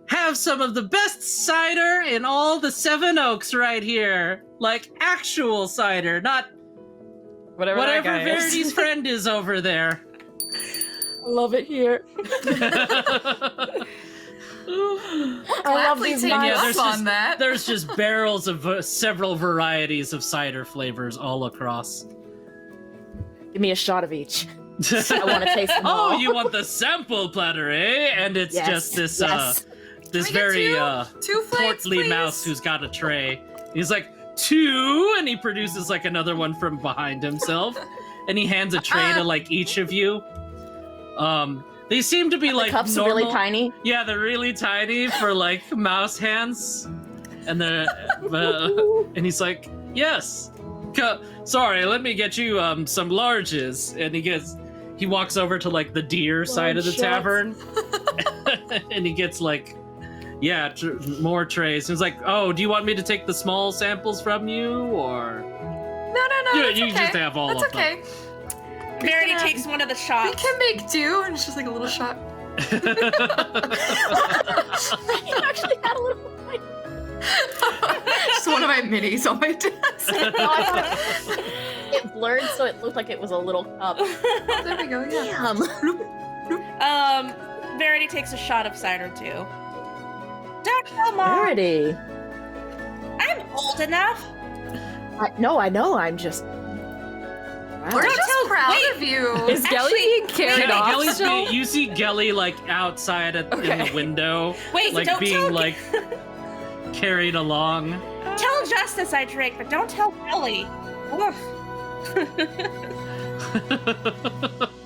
have some of the best cider in all the Seven Oaks right here, like actual cider, not Whatever that guy is. Verity's friend is over there. I love it here. I love Gladly these take Yeah, you nights. there's up just- on that. There's just barrels of several varieties of cider flavors all across. Give me a shot of each. I want to taste them all. Oh, you want the sample platter, eh? And it's Yes, just this yes. this Can I get very two flights, portly please? mouse who's got a tray. He's like, 2, and he produces like another one from behind himself, and he hands a tray to like each of you. They seem to be The like cups are normal. really tiny. Yeah, they're really tiny for like mouse hands, and they're and he's like, Yes. Sorry, let me get you some larges. And he walks over to like the deer side of the shots. tavern, and he gets like, yeah, more trays. He's like, oh, do you want me to take the small samples from you, or? No, You that's okay. just have all That's of them. okay. Verity gonna- takes one of the We shots. can make do, and it's just like a little shot. You actually had a little. Just one of my minis on my desk. No, I thought it blurred, so it looked like it was a little cup. There we go. Yeah. Damn. Verity takes a shot of cider too. Don't tell Mom. Verity. I'm old enough. No, I know. I'm just. We're Wow. just proud wait. of you. Is Gelly being carried off Gelly's still? you see Gelly like outside in the window, Wait, like don't being tell like carried along. Tell Justice I drank, but don't tell Kelly. Oof.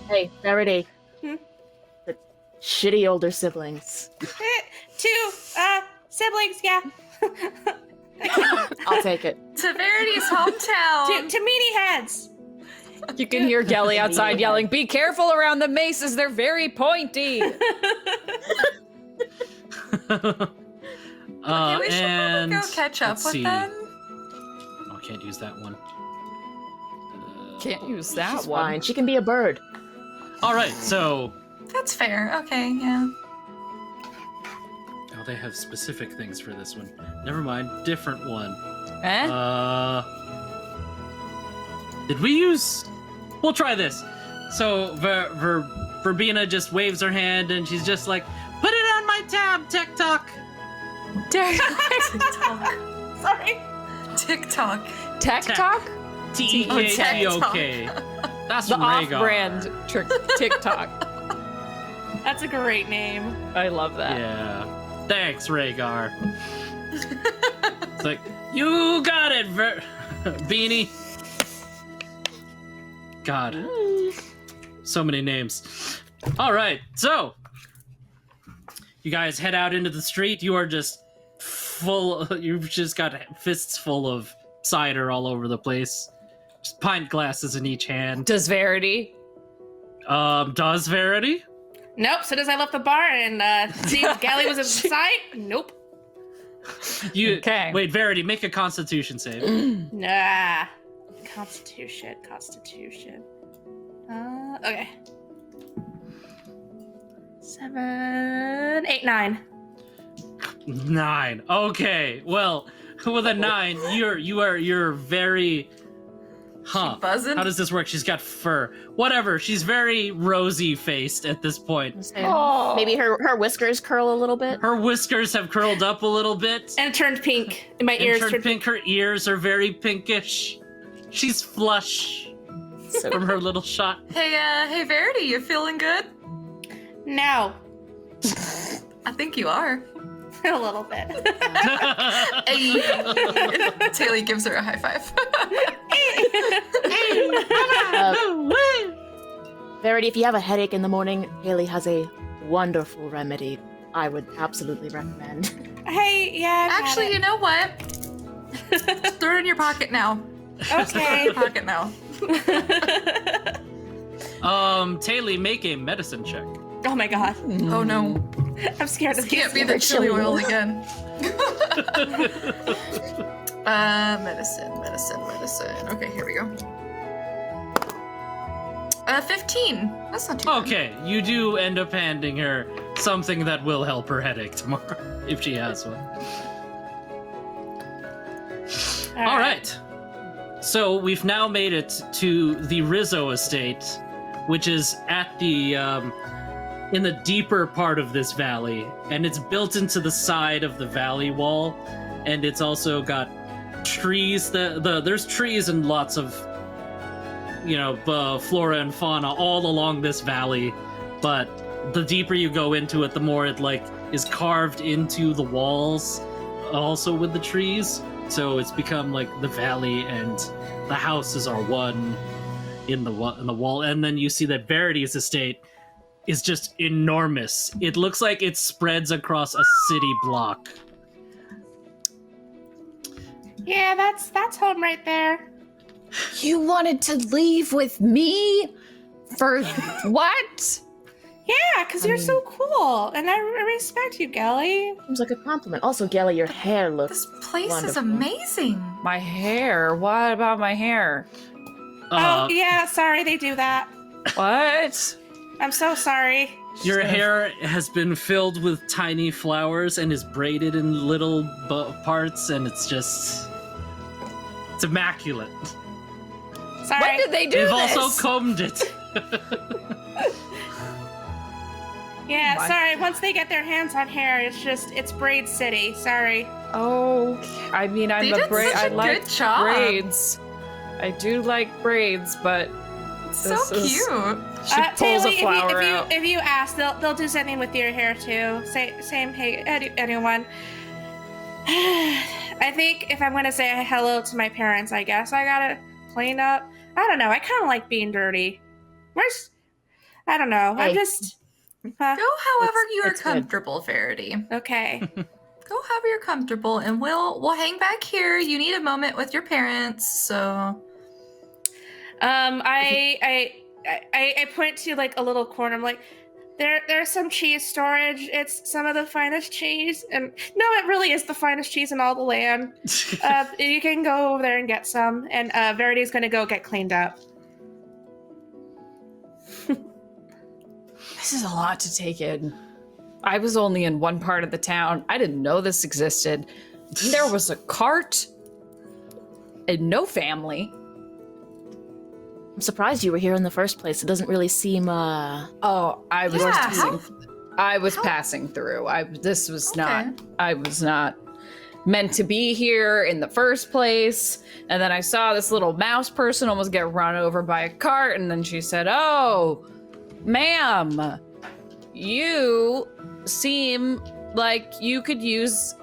Hey, Verity. Hmm? The shitty older siblings. Two siblings, yeah. I'll take it. To Verity's hometown. to meaty heads. You can hear Gelly outside yelling, "Be careful around the maces, they're very pointy." Okay, we should And probably go catch up let's with see. them. Oh, I can't use that one. Can't use that She's one. fine. She can be a bird. All right, so That's fair. Okay, yeah. oh, they have specific things for this one. Never mind, different one. Eh? Did we use? We'll try this. So Verbena just waves her hand and she's just like, "Put it on my tab, TikTok." TikTok. Sorry. TikTok. Tech Tech. Talk? TikTok. That's The from Rhaegar. off-brand TikTok. That's a great name. I love that. Yeah. Thanks, Rhaegar. It's like, you got it, Beanie. God. So many names. All right, so you guys head out into the street. You are just you've just got fists full of cider all over the place. Just pint glasses in each hand. Does Verity? Does Verity? Nope. So does I left the bar and see if Gally was inside? Nope. You Okay. Wait, Verity, make a Constitution save. Nah. Constitution. Okay. 7, 8, 9. 9. Okay. Well, with a 9, you're very. Huh? buzzing? How does this work? She's got fur. Whatever. She's very rosy faced at this point. Oh. Maybe her whiskers curl a little bit. Her whiskers have curled up a little bit. And it turned pink. And my And ears turned pink. Her ears are very pinkish. She's flush So from her little shot. Hey, Verity, you feeling good? No. I think you are. A little bit. Hey. Taylor gives her a high five. Verity, if you have a headache in the morning, Haley has a wonderful remedy. I would absolutely recommend. Hey, yeah. I've had Actually, it. you know what? Throw it in your pocket now. Okay. Your pocket now. Taylor, make a medicine check. Oh my god. Oh no. I'm scared of This can't be these. the chili oil again. Medicine. Okay, here we go. 15. That's not too bad. Okay, you do end up handing her something that will help her headache tomorrow, if she has one. All right. So we've now made it to the Rizzo estate, which is at the in the deeper part of this valley, and it's built into the side of the valley wall, and it's also got trees. There's trees and lots of flora and fauna all along this valley, but the deeper you go into it, the more it is carved into the walls, also with the trees. So it's become like the valley and the houses are one in the wall. And then you see that Verity's estate is just enormous. It looks like it spreads across a city block. Yeah, that's home right there. You wanted to leave with me? For what? Yeah, because you're so cool, and I respect you, Gelly. Seems like a compliment. Also, Gelly, your hair looks This place is wonderful. amazing. My hair. What about my hair? Oh, yeah, sorry they do that. What? I'm so sorry. Your hair has been filled with tiny flowers and is braided in little parts, and it's immaculate. Sorry. When did they do They've this? also combed it. Yeah, My- sorry. Once they get their hands on hair, it's braid city. Sorry. Oh, I mean, They I'm a did braid. such I a like good job. braids. I do like braids, but So This is- cute. she pulls Taylor, a flower out. if you ask, they'll do something with your hair too. Same. Hey, anyone. I think if I'm gonna say hello to my parents, I guess I gotta clean up. I don't know. I kind of like being dirty. I don't know. I'm Hey. just. Go however you are it's good. comfortable, Verity. Okay. Go however you're comfortable, and we'll hang back here. You need a moment with your parents, so I point to like a little corner. I'm like, there's some cheese storage. It's some of the finest cheese, and no, it really is the finest cheese in all the land. You can go over there and get some, and Verity's gonna go get cleaned up. This is a lot to take in. I was only in one part of the town. I didn't know this existed. There was a cart and no family. I'm surprised you were here in the first place. It doesn't really seem, Oh, I was Yeah, passing through. I was Okay. not meant to be here in the first place. And then I saw this little mouse person almost get run over by a cart, and then she said, "Oh, ma'am, you seem like you could use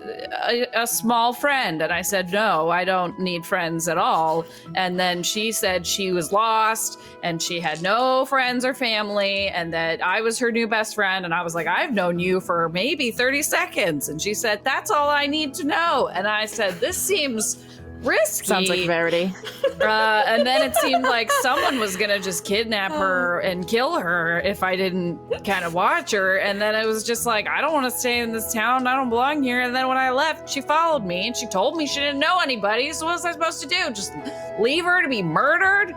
a small friend." And I said, "No, I don't need friends at all." And then she said she was lost and she had no friends or family, and that I was her new best friend. And I was like, "I've known you for maybe 30 seconds. And she said, "That's all I need to know." And I said, "This seems risky." sounds like Verity. And then it seemed like someone was gonna just kidnap her and kill her if I didn't kind of watch her. And then it was just like, I don't want to stay in this town. I don't belong here. And then when I left, she followed me and she told me she didn't know anybody. So what was I supposed to do? Just leave her to be murdered?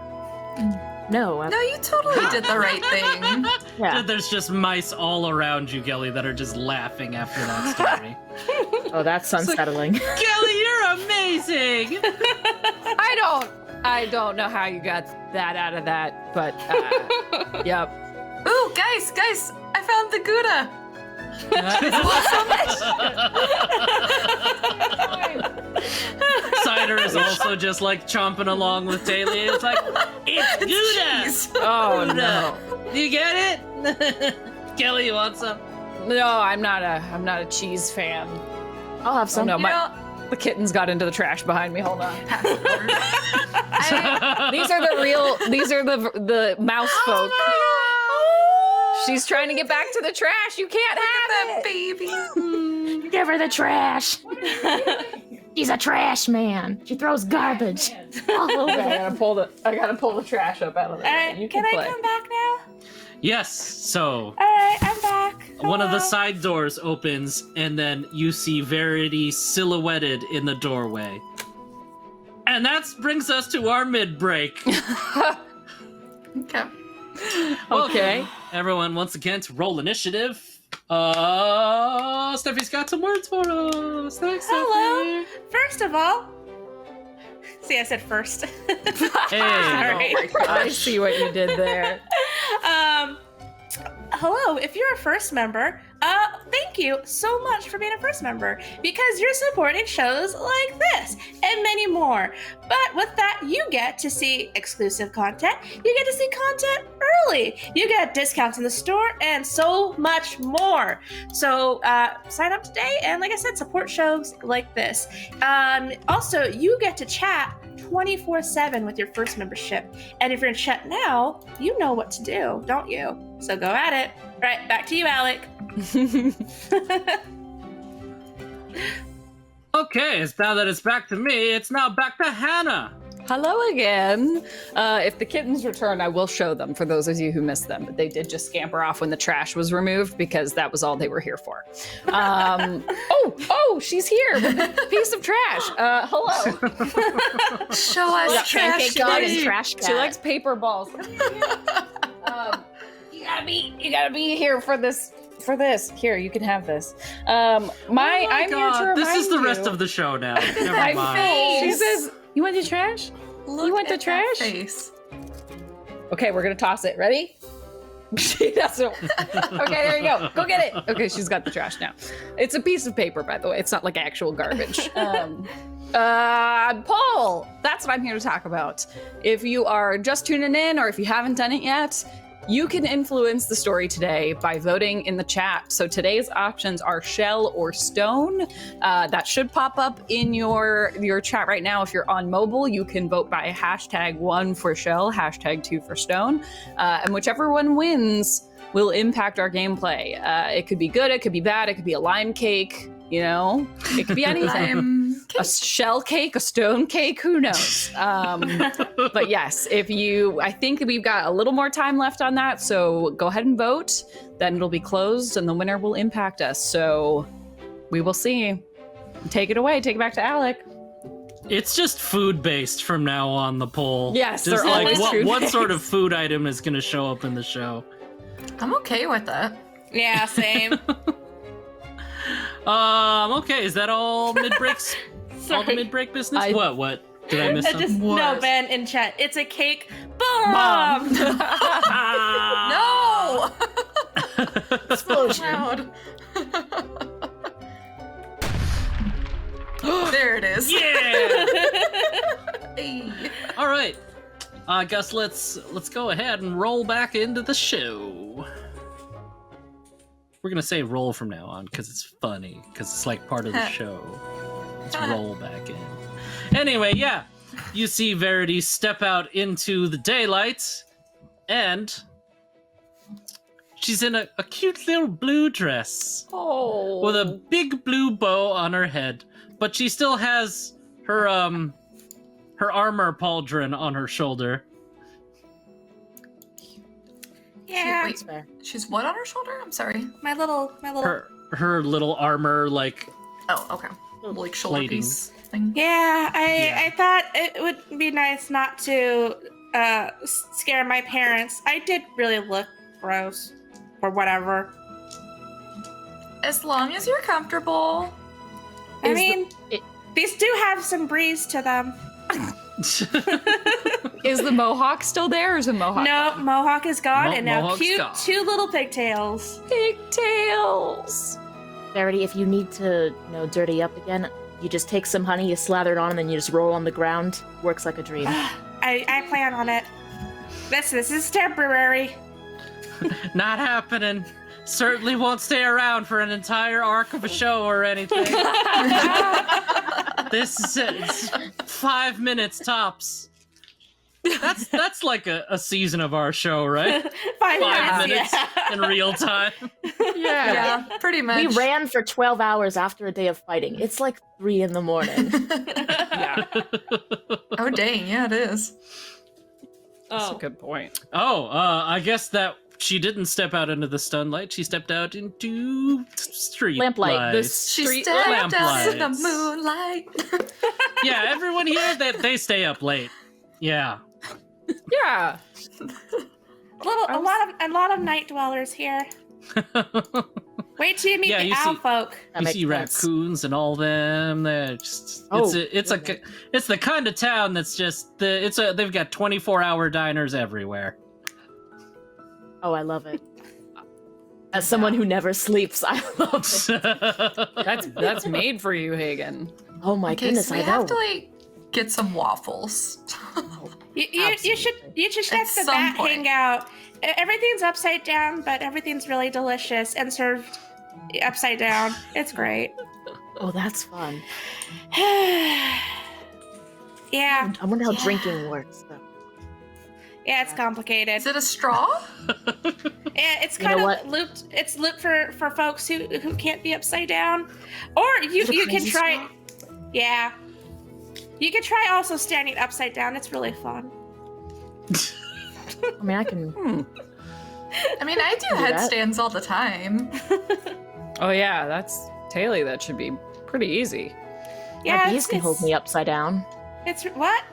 No, No, you totally did the right thing. yeah. There's just mice all around you, Gelly, that are just laughing after that story. Oh, that's unsettling. Gelly, you're amazing! I don't know how you got that out of that, but yep. Ooh, guys, I found the Gouda. Cider is also just like chomping along with Taylor. It's like, it's Gouda! Cheese. Oh Gouda. no. Do you get it? Kelly, you want some? No, I'm not a cheese fan. I'll have some. Oh, no, You my- know, The kittens got into the trash behind me. Hold on. pass it over. These are the mouse folk. She's trying to get back to the trash. You can't that have it. baby. Give her the trash. She's a trash man. She throws garbage all over. I gotta pull the trash up out of there. You Can I come back now? Yes, so All right, I'm back. one of the Hello. side doors opens, and then you see Verity silhouetted in the doorway. And that brings us to our mid-break. Okay. Okay. Everyone, once again, to roll initiative. Steffi's got some words for us. Thanks, Hello. Steffi. First of all, see, I said first. Hey. Sorry. I see what you did there. Hello, if you're a first member, thank you so much for being a first member, because you're supporting shows like this and many more. But with that, you get to see exclusive content, you get to see content early, you get discounts in the store, and so much more. So sign up today, and like I said, support shows like this. Also, you get to chat 24/7 with your first membership. And if you're in chat now, you know what to do, don't you? So go at it. Right, back to you, Alec. Okay, it's now that it's back to me, it's now back to Hannah. Hello again. If the kittens return, I will show them for those of you who missed them. But they did just scamper off when the trash was removed because that was all they were here for. Oh, she's here with a piece of trash. Hello. Show us trash. Pancake dog and Kitty. trash cat. She likes paper balls. You gotta be here for this. Here, you can have this. I'm here to remind This is the rest you- of the show now. Never My mind. face. She says, "You want the trash? Look You want the at that trash?" face. Okay, we're gonna toss it. Ready?" She doesn't. Okay, there you go. Go get it. Okay, she's got the trash now. It's a piece of paper, by the way. It's not like actual garbage. Paul, that's what I'm here to talk about. If you are just tuning in, or if you haven't done it yet, you can influence the story today by voting in the chat. So today's options are shell or stone. That should pop up in your chat right now. If you're on mobile, you can vote by #1 for shell, #2 for stone. And whichever one wins will impact our gameplay. It could be good, it could be bad, it could be a lime cake, you know? It could be anything. A shell cake, a stone cake, who knows? But yes, I think we've got a little more time left on that, so go ahead and vote. Then it'll be closed and the winner will impact us. So we will see. Take it away, take it back to Alec. It's just food-based from now on, the poll. Yes, just they're like always what food-based. sort of food item is going to show up in the show. I'm okay with that. Yeah, same. Okay, is that all mid-breaks? All the Sorry. mid-break business? I- What? Did I miss I something? just What? no, Ben in chat. It's a cake bomb. No! Explosion. Loud. There it is. Yeah! Hey. All right. I guess let's go ahead and roll back into the show. We're gonna say roll from now on because it's funny, because it's like part of the show. Let's roll back in. Anyway, yeah, you see Verity step out into the daylight, and she's in a cute little blue dress Oh. with a big blue bow on her head, but she still has her armor pauldron on her shoulder. Yeah, Wait, she's what on her shoulder? I'm sorry. my little. Her little armor, like, Oh, okay. Like shoulder Plating. piece thing. Yeah, Yeah. I thought it would be nice not to scare my parents. I did really look gross, or whatever. As long as you're comfortable. I Is mean, it- these do have some breeze to them. Is the mohawk still there, or is the mohawk? No, Mohawk is gone, and now Mohawk's cute gone. two little pigtails. Pigtails. Verity, if you need to, dirty up again, you just take some honey, you slather it on, and then you just roll on the ground. Works like a dream. I plan on it. This is temporary. Not happening. Certainly won't stay around for an entire arc of a show or anything. This is it. It's 5 minutes tops. That's like a season of our show, right? 5 5 minutes. minutes Yeah. in real time. Yeah, pretty much. We ran for 12 hours after a day of fighting. It's like 3 in the morning. Yeah, Oh, dang. Yeah, it is. that's a good point. I guess that she didn't step out into the sunlight. She stepped out into street Lamplight. lights. She Street stepped lamp out in the lights. moonlight. Yeah, everyone here, they stay up late. Yeah. Yeah. A lot of night dwellers here. Wait till you meet Yeah, the you owl see- folk. That You makes see sense. raccoons and all them. They're just Oh, it's the kind of town that's just they've got 24-hour diners everywhere. Oh, I love it. As someone who never sleeps, I love it. That's made for you, Hagen. Oh my Okay, goodness, so we I know. have to, like, get some waffles. You should check At the some bat point. hangout. Everything's upside down, but everything's really delicious and served upside down. It's great. Oh, that's fun. Yeah, I wonder how drinking works, though. yeah, it's complicated. Is it a straw? Yeah, it's You know kind of what? looped. It's looped for folks who can't be upside down, or you Is it a can crazy try. straw? Yeah. You could try also standing upside down. It's really fun. I mean, I can. I mean, I do Do that. headstands all the time. Oh yeah, that's Taylor. That should be pretty easy. Yeah, My bees can hold me upside down. It's what?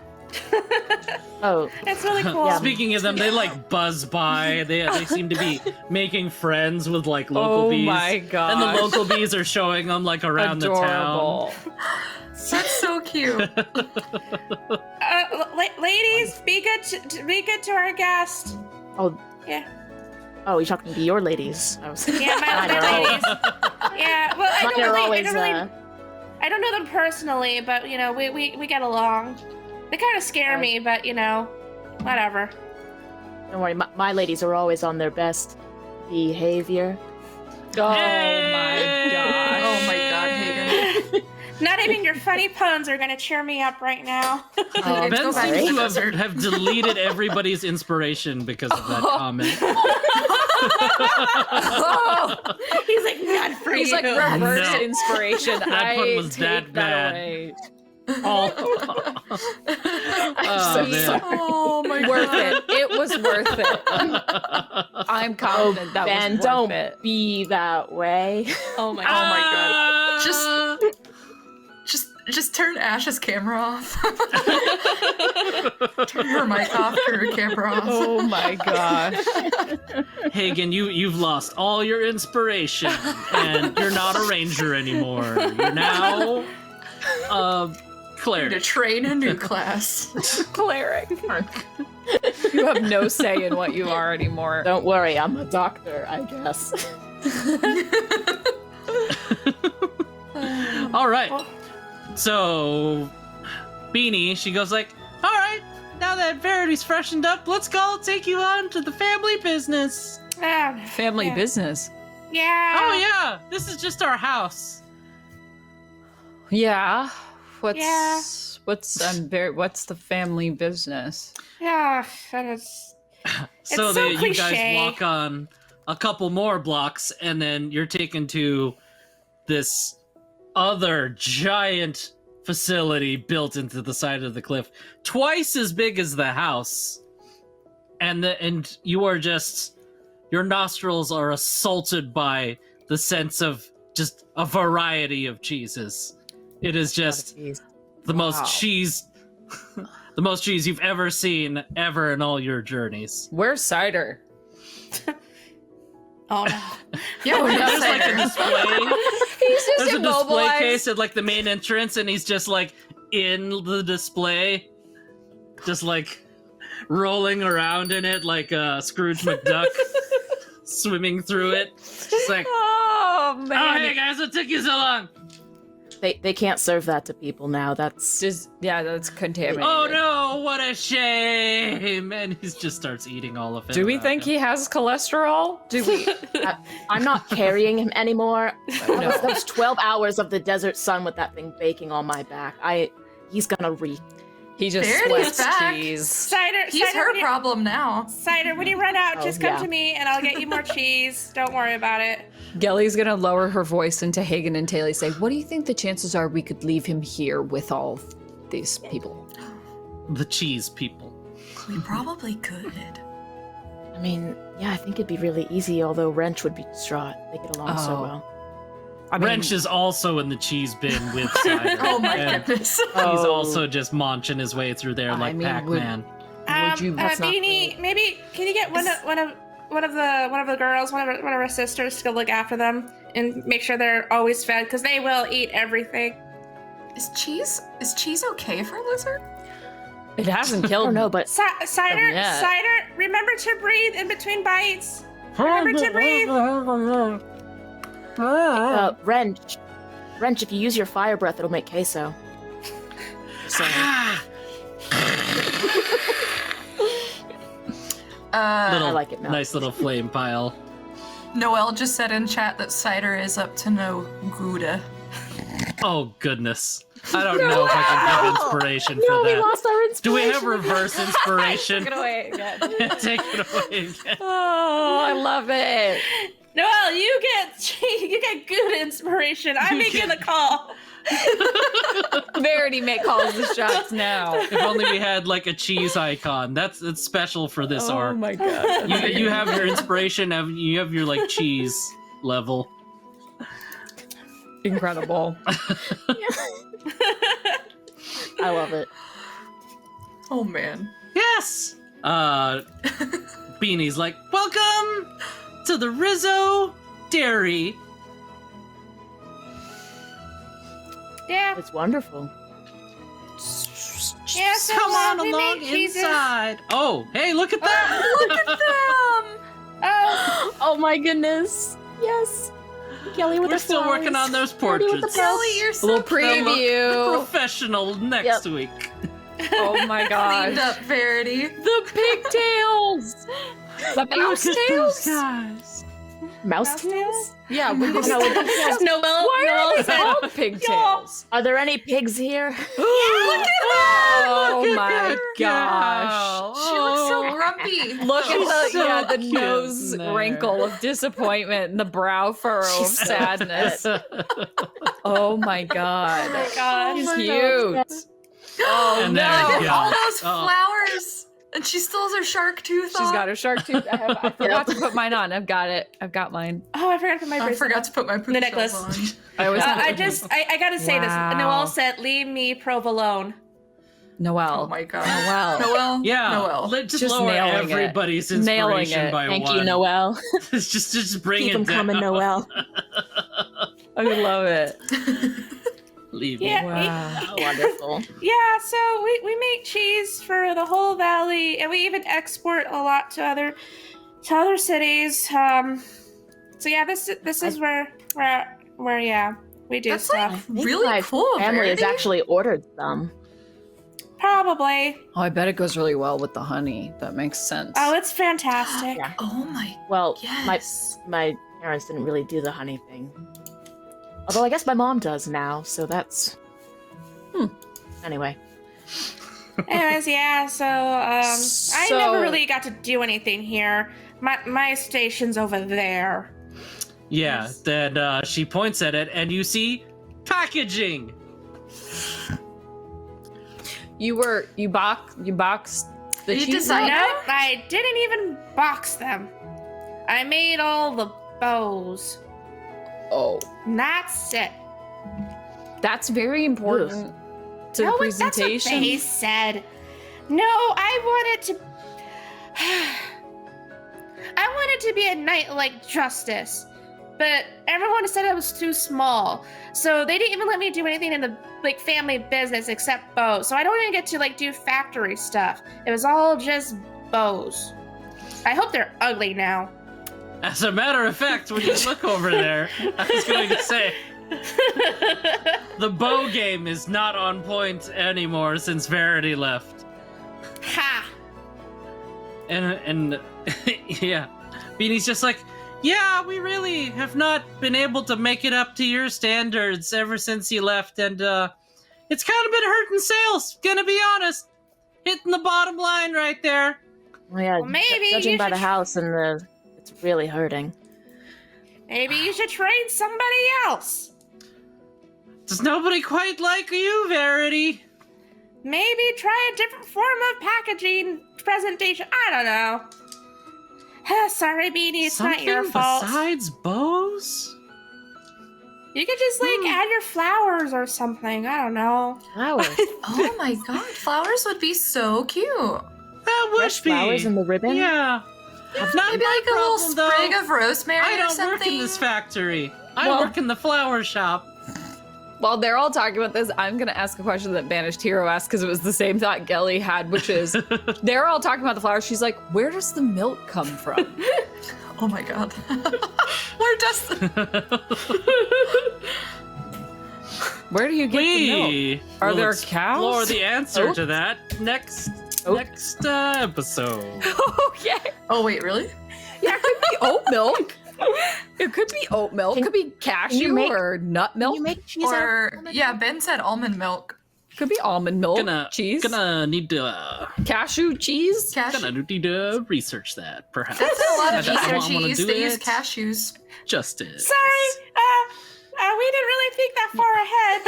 Oh, It's really cool. Yeah. Speaking of them, they like buzz by. They seem to be making friends with like local Oh bees. my god. And the local bees are showing them like around Adorable. That's so cute. Ladies, be good to our guest. oh, Yeah. oh, you're talking to your ladies. I was. Yeah, my Mine are always- ladies. Yeah, well, I mine don't are really, always, I don't know them personally, but you know, we get along. They kind of scare me, but you know, whatever. Don't worry, my ladies are always on their best behavior. Oh Hey! my gosh. Oh my god, Hagen. Not even your funny puns are gonna cheer me up right now. Let's Ben go back seems to the to desert. have deleted everybody's inspiration because of that comment. He's like, not for He's you. like reverse No. inspiration. That I one was take that that bad. away. Oh, I'm so man. sorry. Oh my Worth god. it. It was worth it. I'm confident that Ben, was worth don't it. be that way. Oh my Oh my god. Ah! Just turn Ash's camera off. Turn her mic off, turn her camera off. Oh my gosh. Hagen, you've lost all your inspiration, and you're not a ranger anymore. You're now a To cleric. train a new class. Cleric. You have no say in what you are anymore. Don't worry, I'm a doctor, I guess. All right. So, Beanie, she goes like, "All right, now that Verity's freshened up, let's go take you on to the family business." Family Yeah. business. Yeah. Oh yeah, this is just our house. Yeah. What's Yeah. what's the family business? Yeah. And it's So It's so you guys cliche. walk on a couple more blocks, and then you're taken to this other giant facility built into the side of the cliff, twice as big as the house. And you are just, your nostrils are assaulted by the sense of just a variety of cheeses. It is just the most Wow. cheese, the most cheese you've ever seen ever in all your journeys. Where's cider? oh no. Yeah, we're There's not like a display. He's just There's a display immobilized. case at like the main entrance, and he's just like in the display, just like rolling around in it like Scrooge McDuck, swimming through it. Just like, Oh oh man. hey guys, what took you so long? They can't serve that to people now. That's That's contaminated. Oh no, what a shame! And he just starts eating all of it. Do we without think him. he has cholesterol? Do we? I'm not carrying him anymore. No. That was 12 hours of the desert sun with that thing baking on my back. He's gonna reek. He just Verity's sweats back. cheese. Cider. He's cider, her when you- problem now. Cider, when you run out, Oh, just come yeah. to me and I'll get you more cheese. Don't worry about it. Gelly's gonna lower her voice into Hagen and Taylor. Say, what do you think the chances are we could leave him here with all these people? The cheese people? We probably could. I mean, yeah, I think it'd be really easy, although Wrench would be distraught. They get along so Oh. well. I mean, Wrench is also in the cheese bin with cider. Oh my and goodness. He's Oh. also just munching his way through there I like mean, Pac-Man. Would you- that's not Beanie, maybe can you get one of the girls, one of her sisters, to go look after them and make sure they're always fed because they will eat everything. Is cheese okay for a lizard? it hasn't I killed don't know, but Cider, Yeah. cider, remember to breathe in between bites. Remember to breathe. Wrench, if you use your fire breath, it'll make queso. So, Little, I like it now. nice little flame pile. Noelle just said in chat that cider is up to no Gouda. Oh goodness. I don't know if I can give inspiration no, for we that. lost our Do we inspiration. have reverse inspiration? Take it away again. Take it away again. Oh, I love it. Noelle, you get good inspiration. I'm making the call. Verity calls the shots now. If only we had like a cheese icon. That's special for this Oh arc. my god. You have your inspiration, you have your like cheese level. Incredible. I love it. Oh man. Yes! Beanie's like, welcome to the Rizzo Dairy. Yeah. It's wonderful. Yeah, so Come on we along made cheeses. inside. Oh, hey, look at that! Look at them! Oh, Oh my goodness. Yes. Kelly with We're the still flowers. working on those Verity with the portraits. flowers. Kelly, you're A so little The preview. professional next week. Oh my cleaned gosh. up, Verity. The pigtails. The mouse tails. guys. Mouse tails? Yeah, we No, just no, Noelle, Why are Noelle they said, called pigtails? Are there any pigs here? Look at Oh Look at my her gosh. go. She looks so grumpy. Look at so the cute nose in there. wrinkle of disappointment and the brow furrow of She's so sadness. Oh my god. oh my gosh. She's my cute. Oh And no. there you go. All those Oh. flowers. And she still has her shark tooth on. She's got her shark tooth. I forgot to put mine on. I've got it. I've got mine. Oh, I forgot to put my I bracelet forgot on. to put my poop The necklace. shells on. I always I gotta say Wow. this. Noelle said, "Leave me provolone." Noelle. Oh my god. Noelle. Noelle. Yeah, Noelle. just Just lower nailing it. everybody's Nailing inspiration it. by Thank one. you, Noelle. just bring Keep it them down. coming, Noelle. I love it. Leave Yeah. me. Wow. Wonderful. Yeah, so we make cheese for the whole valley, and we even export a lot to other cities. So yeah, this is where yeah we do That's stuff. like I think really my cool. family has Verity. actually ordered some. Probably. Oh, I bet it goes really well with the honey. That makes sense. Oh, it's fantastic. Yeah. Oh my. Well, Yes. my parents didn't really do the honey thing. Although I guess my mom does now, so that's... Anyway. Anyways, yeah. So I So- never really got to do anything here. My station's over there. Yeah, then she points at it, and you see packaging. You boxed the You cheese. decided- Nope, I didn't even box them. I made all the bows. Oh, And that's it. that's very important to the No, presentation. That's what they said. No, I wanted to. I wanted to be a knight like Justice, but everyone said I was too small, so they didn't even let me do anything in the family business except bows. So I don't even get to do factory stuff. It was all just bows. I hope they're ugly now. As a matter of fact, when you look over there, I was going to say, the bow game is not on point anymore since Verity left. Ha! And yeah, Beanie's just like, yeah, we really have not been able to make it up to your standards ever since you left, and it's kind of been hurting sales, gonna be honest. Hitting the bottom line right there. Well, yeah, Well, maybe judging you by should the house and it's really hurting. Maybe you should train somebody else. Does nobody quite like you, Verity? Maybe try a different form of packaging presentation. I don't know. Sorry, Beanie, it's not your Something fault. besides bows? You could just add your flowers or something. I don't know. Flowers. Oh my god, flowers would be so cute. That would Fresh be. flowers in the ribbon? Yeah. Not Maybe my like a little problem, sprig though. of rosemary I or don't something. work in this factory. I Well- work in the flower shop. While they're all talking about this, I'm going to ask a question that Banished Hero asked because it was the same thought Gelly had, which is they're all talking about the flowers. She's like, where does the milk come from? Oh my god. Where does the... Where do you get the milk? We Are will there explore cows? the answer Oh. to that next episode. Okay. Oh wait, really? Yeah, it could be oat milk. It could be oat milk. It could be cashew make- or nut milk. You make cheese out Or of almond yeah, milk? Ben said almond milk. Could be almond milk, cheese, Gonna need to cashew cheese. gonna need to research that, perhaps. That's a lot of I cheese or wanna cheese. do They use it. cashews. Justice. Sorry, we didn't really think that far ahead.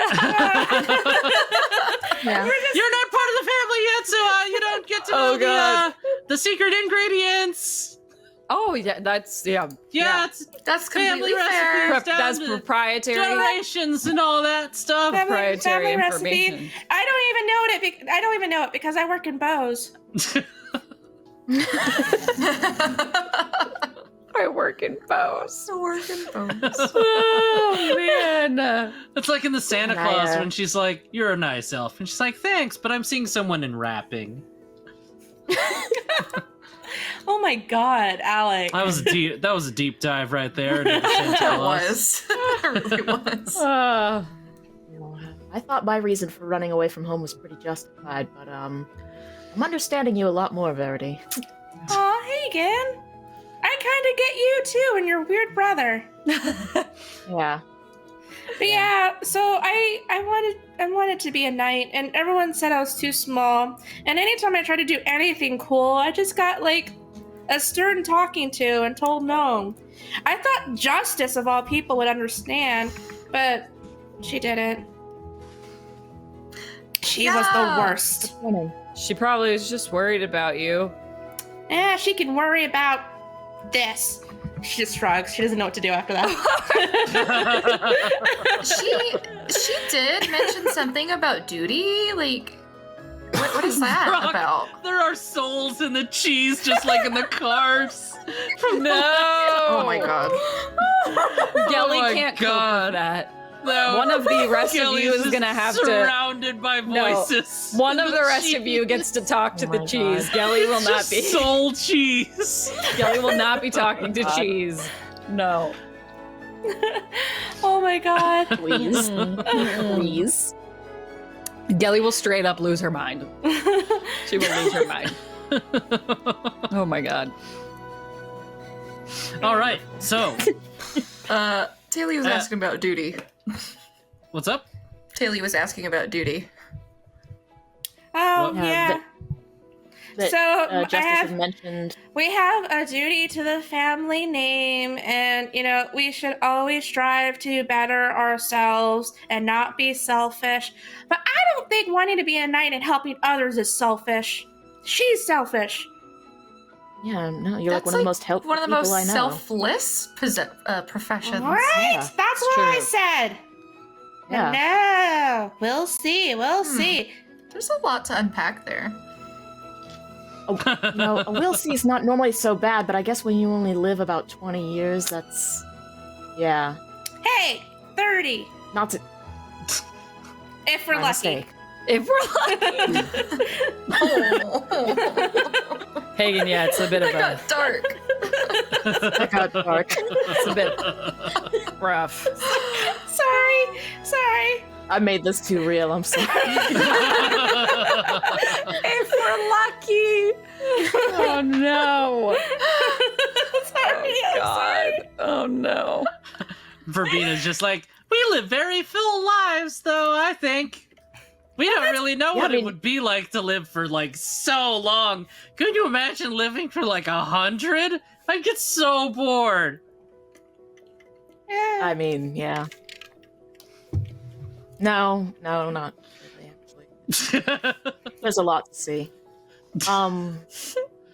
Yeah. You're not part of the family yet, so you don't get to know the secret ingredients. Oh yeah, that's Yeah, it's That's family completely fair. recipes. that's down to proprietary. generations and all that stuff. Proprietary recipe. information. I don't even know it. I don't even know it because I work in bows. I work in bows. Working bones. Oh man. It's like in the Santa And I, Claus when she's like, "You're a nice elf," and she's like, "Thanks, but I'm seeing someone in wrapping." Oh my god, Alec. That was a deep dive right there. Into the Santa It Claus. was. It really was. I thought my reason for running away from home was pretty justified, but I'm understanding you a lot more, Verity. Aw, Hagen. I kind of get you too and your weird brother. Yeah. But yeah, so I wanted to be a knight, and everyone said I was too small. And anytime I tried to do anything cool, I just got like a stern talking to and told no. I thought Justice of all people would understand, but she didn't. She was the worst. She probably was just worried about you. Yeah, she can worry about this. She just shrugs. She doesn't know what to do after that. She did mention something about duty. Like, what is that Brock, about? There are souls in the cheese, just like in the cars. No. Oh my god. Gelly my can't cope God. with that. No. One of the rest of Kelly's you is just gonna have to. surrounded by No. voices. One in of the rest of you gets to talk to Oh the my cheese. God. Gelly will not Just be. soul cheese. Gelly will not be talking to cheese. No. Oh my god. Please. Please. Gelly will straight up lose her mind. She will lose her mind. Oh my god. All right, so Taylor was asking about duty. what's up? Taylor was asking about duty. Oh Well, yeah. That, So Justice had mentioned. we have a duty to the family name, and we should always strive to better ourselves and not be selfish. But I don't think wanting to be a knight and helping others is selfish. She's selfish. Yeah, no, you're like That's one of the most helpful one of the people most I know. selfless professions. Right? Yeah, That's it's what I true. said. Yeah. No, we'll see. We'll see. There's a lot to unpack there. You know, a will see is not normally so bad, but I guess when you only live about 20 years, that's. Yeah. Hey, 30. Not to. If we're my lucky. mistake. If we're lucky. Hagen, yeah, it's a bit of That a. got dark. That got dark. It's a bit rough. Sorry. I made this too real, I'm sorry. If we're lucky. Oh no. Sorry. God. Oh no. Verbina's just like, we live very full lives, though, I think. We don't really know what it would be like to live for, like, so long. Could you imagine living for, like, 100? I'd get so bored. I mean, yeah. No, not really, actually. There's a lot to see.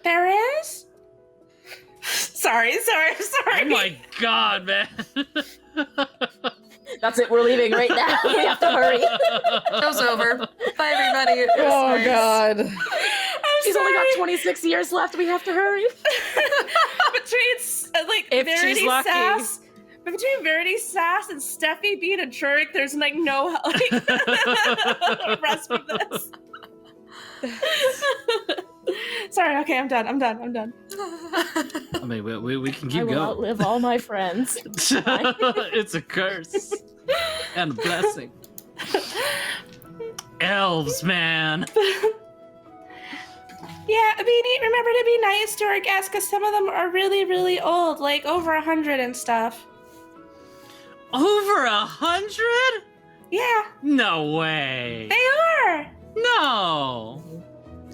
There is? Sorry. Oh my god, man. That's it, we're leaving right now. We have to hurry. Show's over. Bye, everybody. It was Oh nice. god. She's only got 26 years left. We have to hurry. Between If she's Verity lucky. Sass, between Verity Sass and Steffi being a jerk, there's like no rest of this. Sorry. Okay, I'm done. I mean, we can I keep will going. outlive all my friends. It's a curse and a blessing. Elves, man. Yeah, I mean, remember to be nice to our guests because some of them are really, really old, like over 100 and stuff. Over 100? Yeah, No way. they are. No.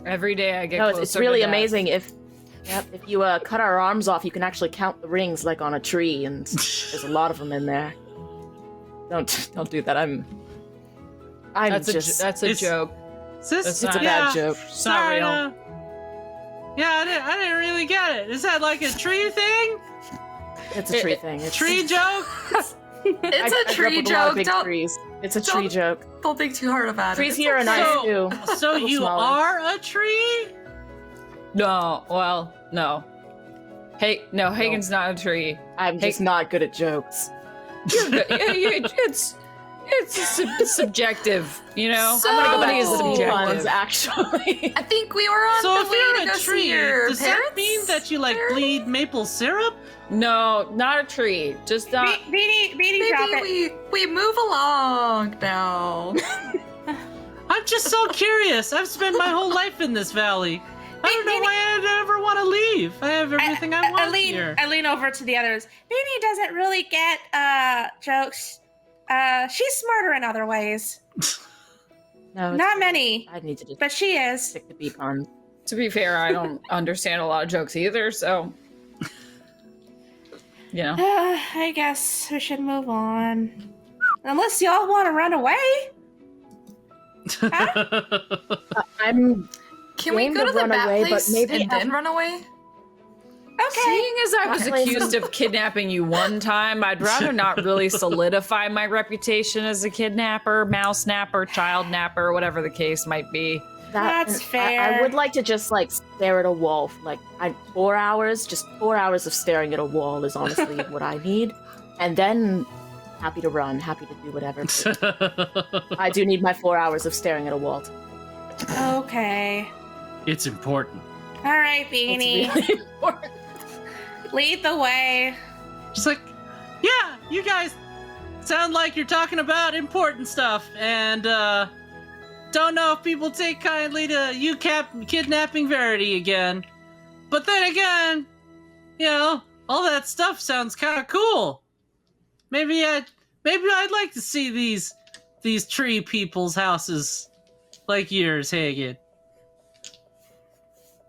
Every day I get No, closer it's really to death. amazing. If you cut our arms off, you can actually count the rings like on a tree, and there's a lot of them in there. Don't do that. I'm That's just a It's- joke. Sis, That's it's a not- bad joke. It's not sorry, real. yeah, I didn't really get it. Is that like a tree thing? It's a tree thing. It's Tree joke? It's I a grew up tree with a lot of joke. big Don't, trees. It's a tree joke. don't think too hard about Trees it. here are nice So- too. So Little you smaller. are a tree? No, well, no. Hey, no, Hagen's not a tree. I'm just not good at jokes. You're good. It's subjective, you know. So- I'm gonna go back Everybody to is subjective. Puns, actually. I think we were on So the if way you're to a go see tree, your does that parents, mean that you like Verity? bleed maple syrup? No, not a tree. Just not. Beanie, drop it. Maybe we move along now. I'm just so curious. I've spent my whole life in this valley. I don't know why I'd ever want to leave. I have everything I want here. I lean over to the others. Beanie doesn't really get jokes. She's smarter in other ways. No, it's- Not many, I need to just but she is. stick to bee puns. To be fair, I don't understand a lot of jokes either, so. You know. I guess we should move on. Unless y'all want to run away. I'm Can we Game go to to the run bat away, but place maybe and then run away? Okay. Seeing as I was That accused of kidnapping you one time, I'd rather not really solidify my reputation as a kidnapper, mouse snapper, child napper, whatever the case might be. That's I fair. would like to just like stare at a wall for, like 4 hours. Just 4 hours of staring at a wall is honestly what I need, and then happy to run, happy to do whatever. But I do need my 4 hours of staring at a wall. Okay. It's important. All right, Beanie. It's really important. Lead the way. Just like, yeah, you guys sound like you're talking about important stuff, and don't know if people take kindly to you kidnapping Verity again. But then again, you know, all that stuff sounds kind of cool. Maybe I'd like to see these tree people's houses like yours, Hagen.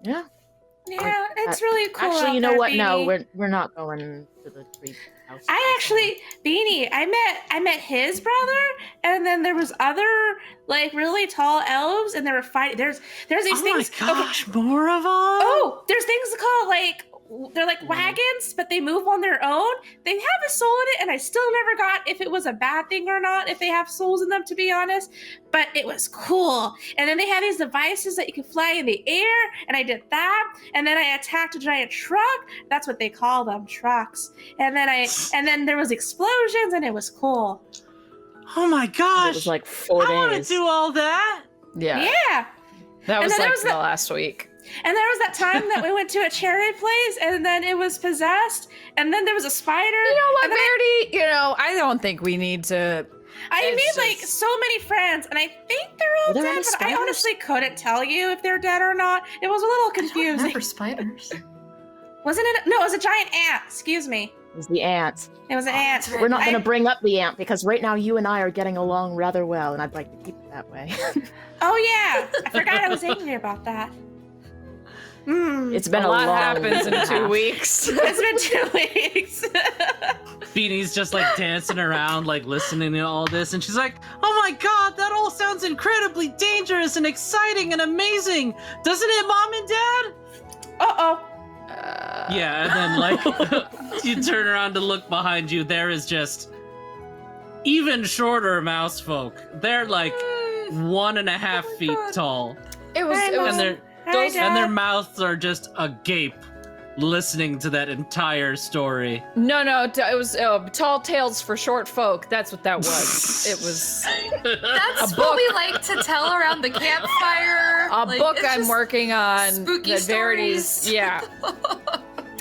Yeah. Yeah, it's really cool. Actually, out you know there, what? No, Beanie. we're not going to the tree house. I actually, Beanie, I met his brother, and then there was other like really tall elves, and they were fighting. There's these Oh things. my gosh, more of them? Oh, there's things called like they're like wagons, but they move on their own. They have a soul in it, and I still never got if it was a bad thing or not, if they have souls in them, to be honest. But it was cool. And then they had these devices that you could fly in the air, and I did that. And then I attacked a giant truck. That's what they call them, trucks. And then there was explosions, and it was cool. Oh my It gosh. was like 4 I want to days. do all that. Yeah. Yeah. That And was then there like was the the- last week. And there was that time that we went to a cherry place, and then it was possessed, and then there was a spider. You know what, and then Verity? You know, I don't think we need to. I It's made like just- so many friends, and I think they're all Were there dead, any but I spiders? honestly couldn't tell you if they're dead or not. It was a little confusing. Remember spiders? Wasn't it? No, it was a giant ant. Excuse me. It was the ant. It was an Oh, ant. that's right. We're not I- going to bring up the ant because right now you and I are getting along rather well, and I'd like to keep it that way. Oh yeah, I forgot I was angry about that. It's been a a lot long happens in half. 2 weeks. It's been 2 weeks. Beanie's just like dancing around, like listening to all this, and she's like, "Oh my god, that all sounds incredibly dangerous and exciting and amazing, doesn't it, Mom and Dad?" Uh-oh. Yeah, and then like you turn around to look behind you, there is just even shorter mouse folk. They're like 1.5 feet tall, It was. Hi, It was. and their Hi, and their Dad. mouths are just agape, listening to that entire story. No, it was tall tales for short folk. That's what that was. It was That's A what book. we like to tell around the campfire. a Like, book it's I'm just working on. spooky that Verity's. stories. Yeah,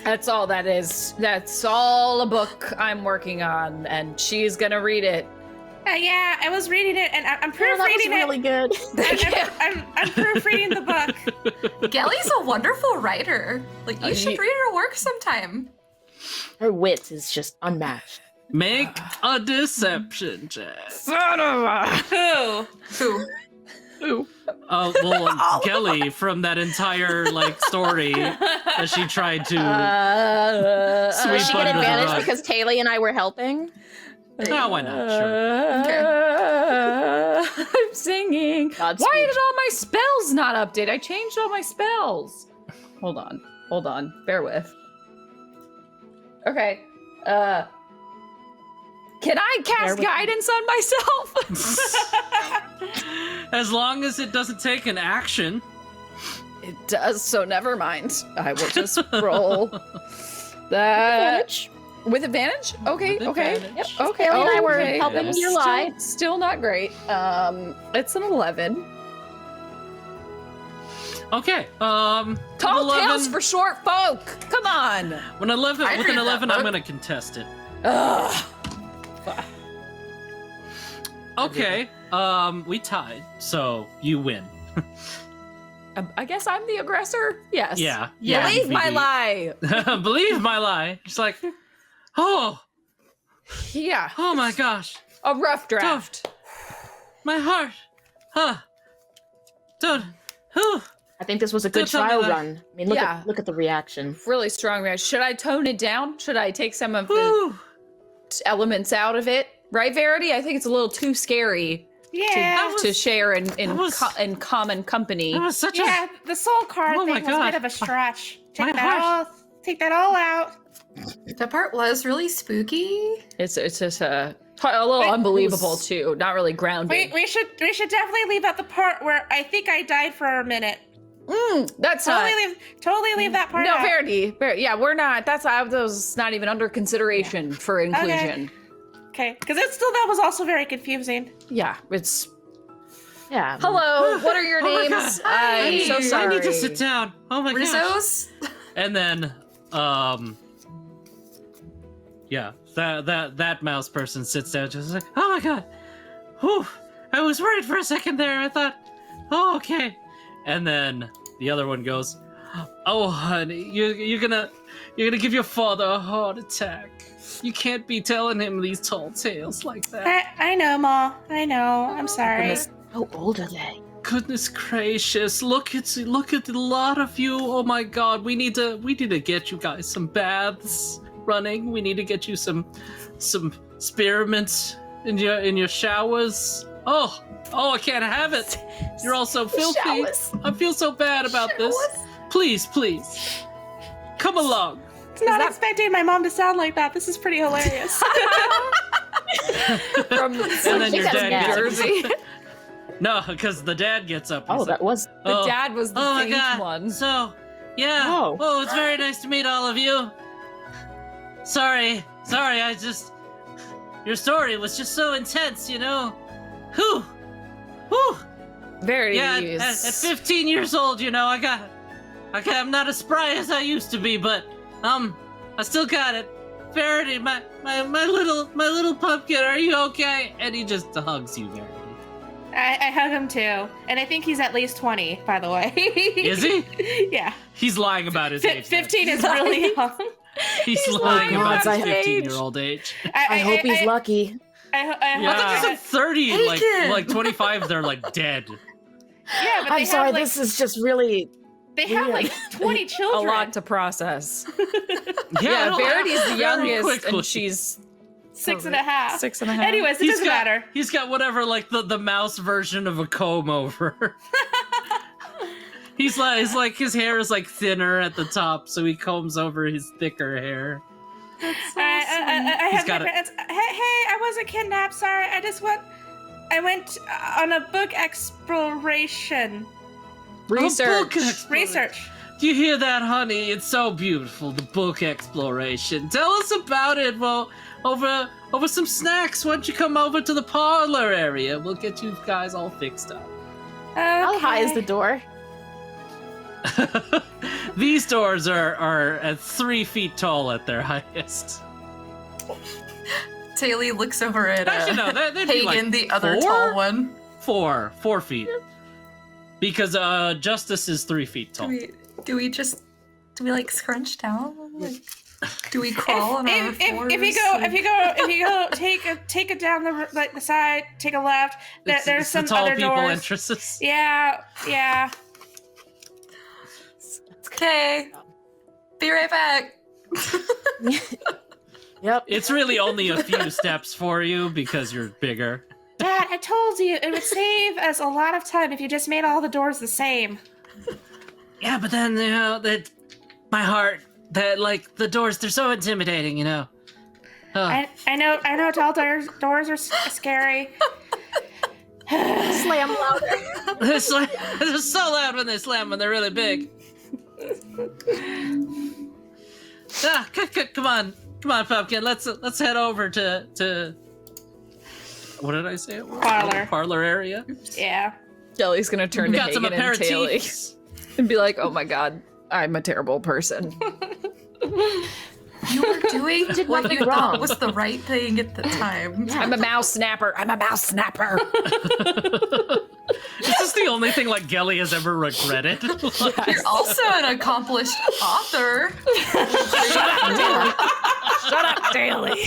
that's all that is. That's all a book I'm working on, and she's gonna read it. Yeah, I was reading it, and I'm Oh, that was proofreading really good. I'm proofreading the book. Gelly's a wonderful writer. Like, you should read her work sometime. Her wit is just unmatched. Make a deception check. Son of a... Who? Who? Oh, well, Kelly from that entire story that she tried to. Does Sweep she get under the advantage rug. because Taylor and I were helping? No, why not? Sure. I'm singing. Godspeed. Why did all my spells not update? I changed all my spells. Hold on. Bear with. Okay. Can I cast guidance on myself? As long as it doesn't take an action. It does, so never mind. I will just roll that. Advantage. With advantage? Okay, With okay. advantage. Yep, okay. Kelly and I were okay. helping Yes. your lie. Still not great. It's an 11. Okay. Tall 11, tales for short folk. Come on. With an 11, I with an read that 11 I'm book. gonna contest it. Ugh. Okay. We tied, so you win. I guess I'm the aggressor. Yes. Yeah. Yeah. Believe my indeed. lie. Believe my lie. It's like, oh Yeah. my gosh, A rough draft. my heart. Huh. Don't. Whew. I think this was a good Don't tell me trial that. run. I mean, Yeah. look at the reaction. Really strong reaction. Should I tone it down? Should I take some of the Whew. elements out of it? Right, Verity? I think it's a little too scary Yeah. to share in that was- in common company. That was such Yeah, the soul card Oh my thing was a God. bit of a stretch. My Take that all out. That part was really spooky. It's just a little Wait, unbelievable too. Not really grounding. We should definitely leave out the part where I think I died for a minute. That's not. Totally leave that part No, out. Verity. Yeah, we're not. That was not even under consideration for inclusion. Okay, because that was also very confusing. Yeah, it's. Yeah. Hello. What are your Oh my names? God. I'm so I sorry. I need to sit down. Oh my gosh. Rizzo's? And then, yeah, that mouse person sits down, just like, oh my god, whew, I was worried for a second there. I thought, oh okay, and then the other one goes, oh honey, you're gonna give your father a heart attack. You can't be telling him these tall tales like that. I know, Ma. I know. I'm sorry. Goodness, how old are they? Goodness gracious! Look at the lot of you. Oh my God! We need to get you guys some baths running. We need to get you some spearmints in your showers. Oh! I can't have it. You're all so filthy. Showers. I feel so bad about this. Please, come along. It's not expecting my mom to sound like that. This is pretty hilarious. From And then your That's dad bad. gets Jersey. no, because the dad gets up. And Oh, he's like, that was. The dad was the oh my faint God. one. So, yeah. Oh. It's very nice to meet all of you. Sorry, your story was just so intense, you know? Whew. Very Yeah, at 15 years old, you know, I'm not as spry as I used to be, but, I still got it. Verity, my little pumpkin, are you okay? And he just hugs you, Verity. I hug him too, and I think he's at least 20, by the way. Is he? Yeah. He's lying about his age. 15 is really young. He's lying lying about about his his 15-year-old age. I hope he's lucky. Yeah, I some 30, Bacon! like 25, they're like dead. Yeah, but I'm they sorry, have like this is just really. they have weird. like 20 a children. lot to process. Yeah, Yeah, Verity's the very youngest, quickly. and she's 6.5. 6.5. Anyways, it doesn't matter. He's got whatever, like the mouse version of a comb over. He's like his hair is like thinner at the top, so he combs over his thicker hair. I He's have got my it. friends. Hey, I wasn't kidnapped. Sorry, I went on a book exploration. Research. Research. Do you hear that, honey? It's so beautiful, the book exploration. Tell us about it. Well, over some snacks. Why don't you come over to the parlor area? We'll get you guys all fixed up. How high is Okay. the door? These doors are at 3 feet tall at their highest. Taylor looks over at Actually, no, they'd be Hagen, like the other 4? tall one. 4 feet. Because Justice is 3 feet tall. Do we like scrunch down? Like, Do we crawl on our fours? If you go, take it down the side, take a left. There's It's some the tall other people doors. entrances. Yeah. Okay. Be right back. Yep. It's really only a few steps for you because you're bigger. Dad, I told you it would save us a lot of time if you just made all the doors the same. Yeah, but then that my heart, that like the doors, they're so intimidating, you know. I know. Tall doors are scary. Slam louder. They're so loud when they slam when they're really big. Come on, Pumpkin. Let's head over to. What did I say? It was? Parlor. Parlor area. Yeah. Jelly's gonna turn We to got some Hagen and Taylor aperitifs. and be like, "Oh my god, I'm a terrible person." You were doing Did what nothing you wrong. thought was the right thing at the time. I'm a mouse snapper. Is this the only thing like Gelly has ever regretted? Like, You're also an accomplished author. Shut up, Daly.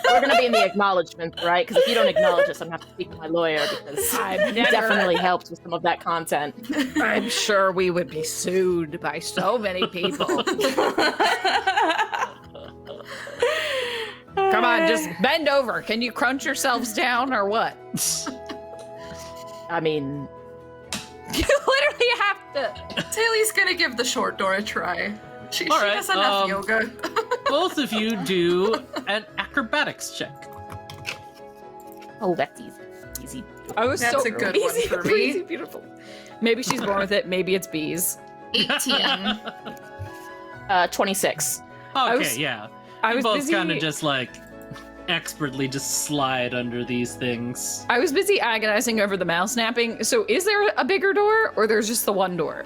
We're gonna be in the acknowledgments, right? Because if you don't acknowledge us, I'm gonna have to speak to my lawyer because I've he definitely helped with some of that content. I'm sure we would be sued by so many people. Come on, just bend over. Can you crunch yourselves down or what? I mean, You literally have to. Taylor's gonna give the short door a try. She All right, does enough yoga. both of you do an acrobatics check. oh, that's easy. Easy. I was That's so a good one easy, for me. breezy, beautiful. Maybe she's born with it. Maybe it's bees. 18. 26. Okay, was- yeah. I You was both busy. kind of just like expertly just slide under these things. I was busy agonizing over the mouse snapping. So, is there a bigger door, or there's just the one door?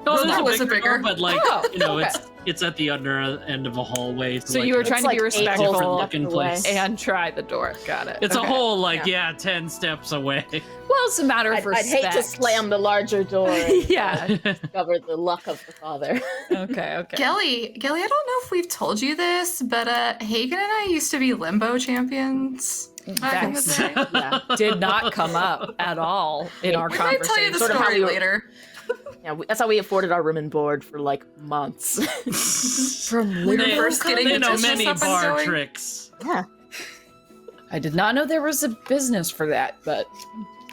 No, Well, there's that was a door, bigger- but like Oh, you know, okay. it's at the under end of a hallway. So like, you were a trying to like be 8 respectful different whole looking steps away. place. and try the door. Got it. It's Okay. a whole like Yeah. 10 steps away. Well, it's a matter of I'd respect. hate to slam the larger door and Yeah. discover the luck of the father. Okay. Gelly, I don't know if we've told you this, but Hagen and I used to be limbo champions back in the That's- day. Yeah. Did not come up at all in our We might tell you conversation. the Sort of how story we were- later. Yeah, that's how we afforded our room and board for like months. From We were They- first getting they the know business many up and bar going. tricks. Yeah. I did not know there was a business for that, but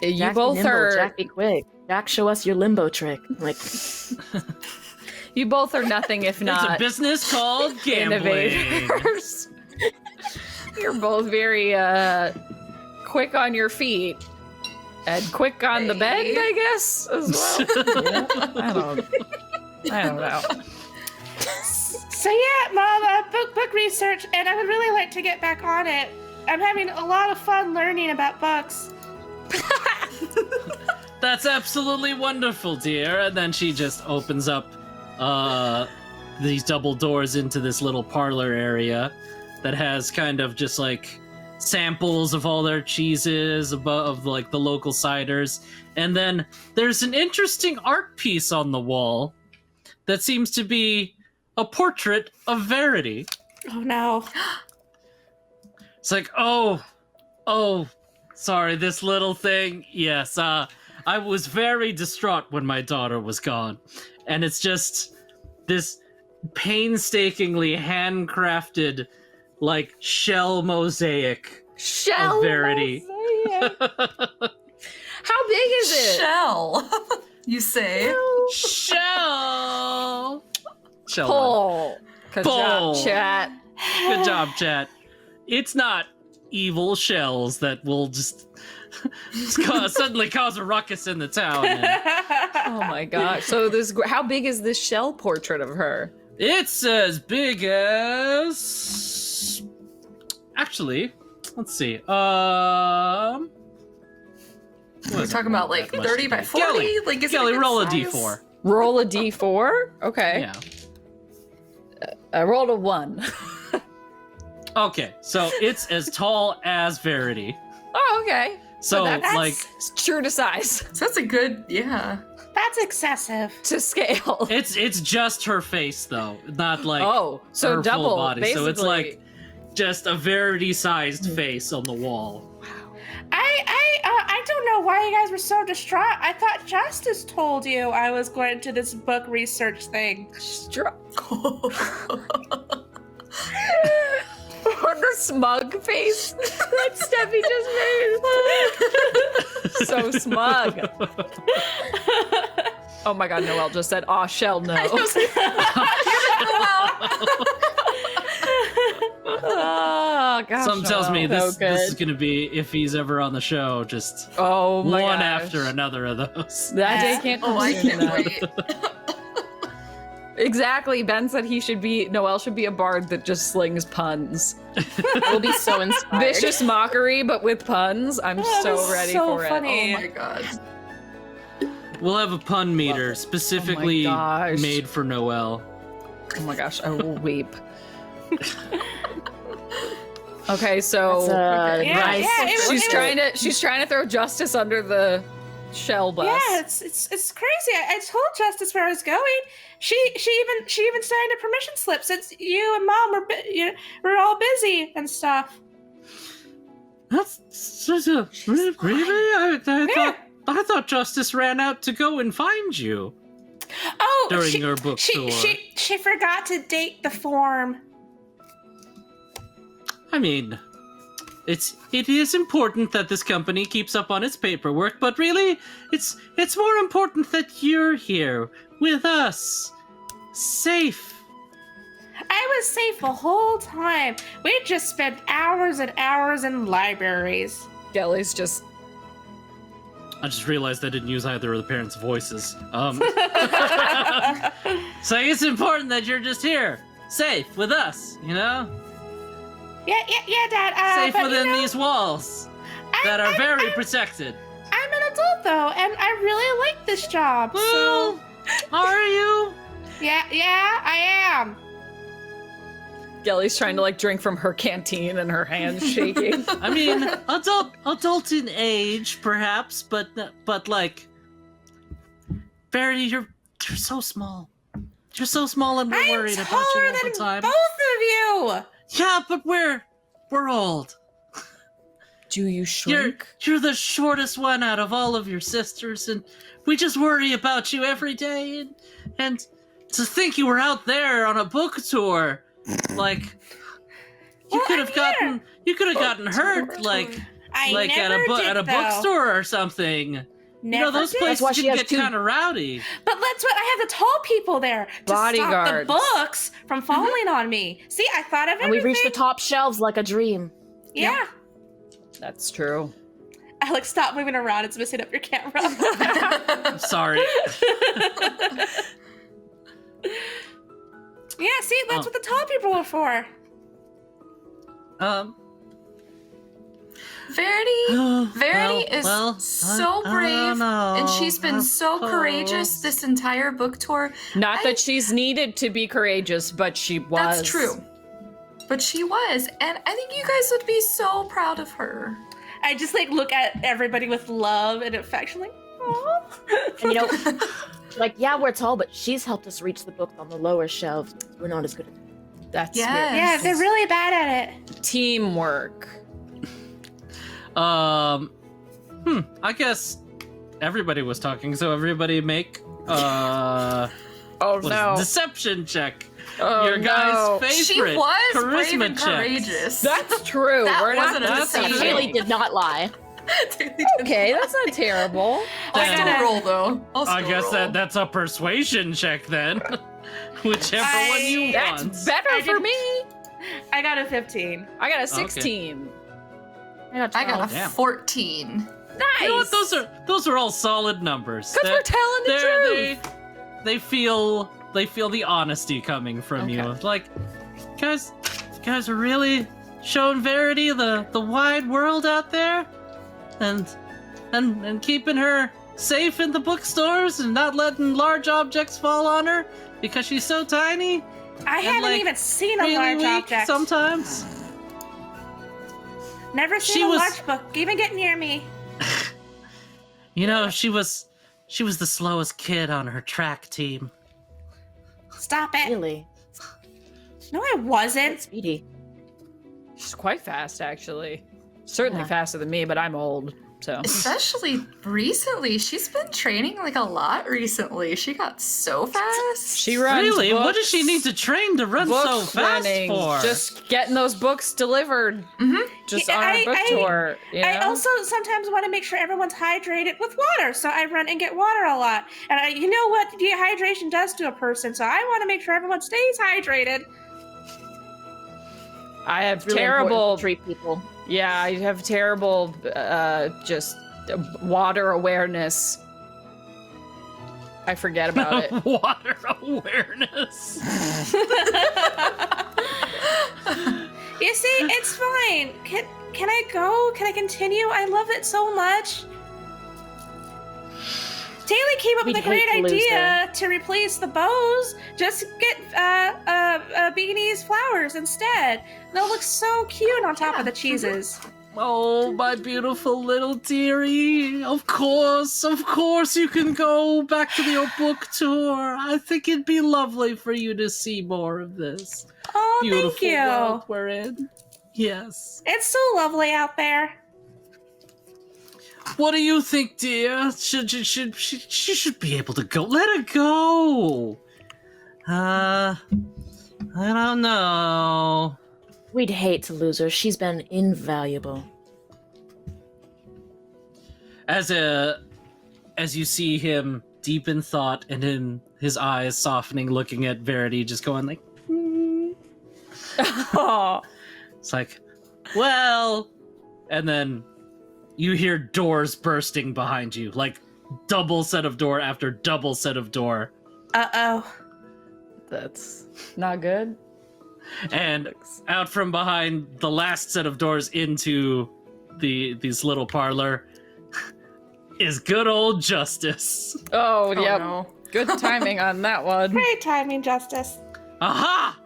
you Jack be both nimble, are Jack be quick. Jack, show us your limbo trick. Like, you both are nothing if There's a not business called gambling. innovators. You're both very quick on your feet and quick on the bed, Hey. I guess, as well. I don't know. So yeah, Mom, book research, and I would really like to get back on it. I'm having a lot of fun learning about books. That's absolutely wonderful, dear. And then she just opens up these double doors into this little parlor area that has kind of just like samples of all their cheeses, of like the local ciders. And then there's an interesting art piece on the wall that seems to be a portrait of Verity. Oh no. It's like, oh, sorry, this little thing. Yes, I was very distraught when my daughter was gone. And it's just this painstakingly handcrafted, like, shell mosaic Shell of Verity. mosaic. How big is it? Shell, you say? Shell! Shell one. Pull. Good Pull. job, chat. Good job, chat. It's not evil shells that will just suddenly cause a ruckus in the town. Oh my gosh. So how big is this shell portrait of her? It's as big as... Actually, let's see. We're talking about like 30 by 40? Kelly, Like, is it Kelly, good roll a size? d4. Roll a d4? Okay. Yeah. I rolled a 1. Okay, so it's as tall as Verity. Oh, okay. So, that's like, true to size. So that's a good, yeah. That's excessive. to scale. It's just her face though, not like Oh, so her double full body. basically. So it's like just a Verity-sized face on the wall. I don't know why you guys were so distraught. I thought Justice told you I was going to this book research thing. The smug face that Steffi just made. So smug. Oh my god, Noelle just said, "Aw, Shell, no." Oh gosh. Some tells me this So good. is gonna be, if he's ever on the show, just Oh my one gosh. after another of those. That day can't come Oh, I soon can't enough. wait. Exactly. Ben said Noelle should be a bard that just slings puns. We'll be so inspired. Vicious mockery, but with puns. I'm Oh, so that's ready so for funny. Oh my god. We'll have a pun meter specifically gosh. made for Noelle. it. Oh my gosh, I will weep. Okay, so That's, Yeah, nice. yeah, she's trying to throw Justice under the shell bus. Yeah, it's crazy. I told Justice where I was going. She even signed a permission slip since you and Mom were all busy and stuff. That's such a really. I thought Justice ran out to go and find you Oh, during your book tour. She forgot to date the form. I mean, it is important that this company keeps up on its paperwork, but really, it's more important that you're here with us, safe. I was safe the whole time. We just spent hours and hours in libraries. Gelly's just I just realized I didn't use either of the parents' voices. So it's important that you're just here, safe with us, you know? Yeah, Dad. Safe but, within you know, these walls that are very protected. I'm an adult though, and I really like this job. Well, are you? Yeah, I am. Gelly's trying to like drink from her canteen and her hands shaking. I mean, adult in age, perhaps, but like, Verity, you're so small. You're so small, and we're I'm worried about you taller all the than time. both of you. Yeah, but we're old. Do you shrink? You're the shortest one out of all of your sisters, and we just worry about you every day. And to think you were out there on a book tour, like you Well, could have I'm gotten hurt, like I at never a did, at a though. bookstore or something. Never you know, those did. places why she can has get two- kind of rowdy. But that's what I have the tall people there to stop Bodyguards. the books from falling on me. See, I thought of And we everything. reached the top shelves like a dream. Yeah. That's true. Alex, stop moving around. It's messing up your camera. I'm sorry. Yeah, see, that's what the tall people are for. Verity is so brave, and she's been so courageous this entire book tour. Not that she's needed to be courageous, but she was. That's true. But she was, and I think you guys would be so proud of her. I just like look at everybody with love and affection, like, aww. And you know, like, yeah, we're tall, but she's helped us reach the books on the lower shelves. We're not as good at it. That's Yes. Yeah, they're really bad at it. teamwork. I guess everybody was talking, so everybody make Oh what is no. it? Deception check. Oh, Your guys' no. favorite She was charisma brave and check. courageous. That's true. That We're wasn't not a that's deception. true. Haley did not lie. okay. That's not terrible. I'll Then- still roll though. I guess that's a persuasion check then. Whichever one you That's want. better I for didn't- me. I got a 15. I got a 16. I got I got a Damn. 14. Nice. You know what? Those are all solid numbers. Because we're telling the truth. They feel the honesty coming from you. Okay. Like, you guys are really showing Verity the wide world out there, and keeping her safe in the bookstores and not letting large objects fall on her because she's so tiny. I haven't like, even seen a Really large weak object. sometimes. Never She seen a was- large book even get near me. You know, she was She was the slowest kid on her track team. Stop it. Really? No, I wasn't. Speedy. She's quite fast, actually. Certainly Yeah. faster than me, but I'm old, so. Especially recently. She's been training like a lot recently. She got so fast. She runs Really? What does books, she need to train to run book so fast running, for? just getting those books delivered. Just Yeah, on a book tour. You know? I also sometimes want to make sure everyone's hydrated with water, so I run and get water a lot. And you know what dehydration does to a person, so I want to make sure everyone stays hydrated. I have Really terrible. important to treat people. Yeah, I have terrible, just water awareness. I forget about it. Water awareness. You see, it's fine. Can I go? Can I continue? I love it so much. Taylor came up with a We'd great hate to lose idea to replace the bows. Just get beanies flowers instead. They'll look so cute on top of the cheeses. Oh, my beautiful little dearie. Of course you can go back to your book tour. I think it'd be lovely for you to see more of this Oh, beautiful thank you. world we're in. Yes. It's so lovely out there. What do you think, dear? She should be able to go. Let her go. I don't know. We'd hate to lose her. She's been invaluable. As you see him deep in thought and in his eyes softening, looking at Verity, just going like, Oh, it's like, well, and then you hear doors bursting behind you, like double set of door after double set of door. Uh-oh. that's not good. And out from behind the last set of doors into this little parlor is good old Justice. Oh, Oh, yep. no. Good timing on that one. Great timing, Justice. Aha!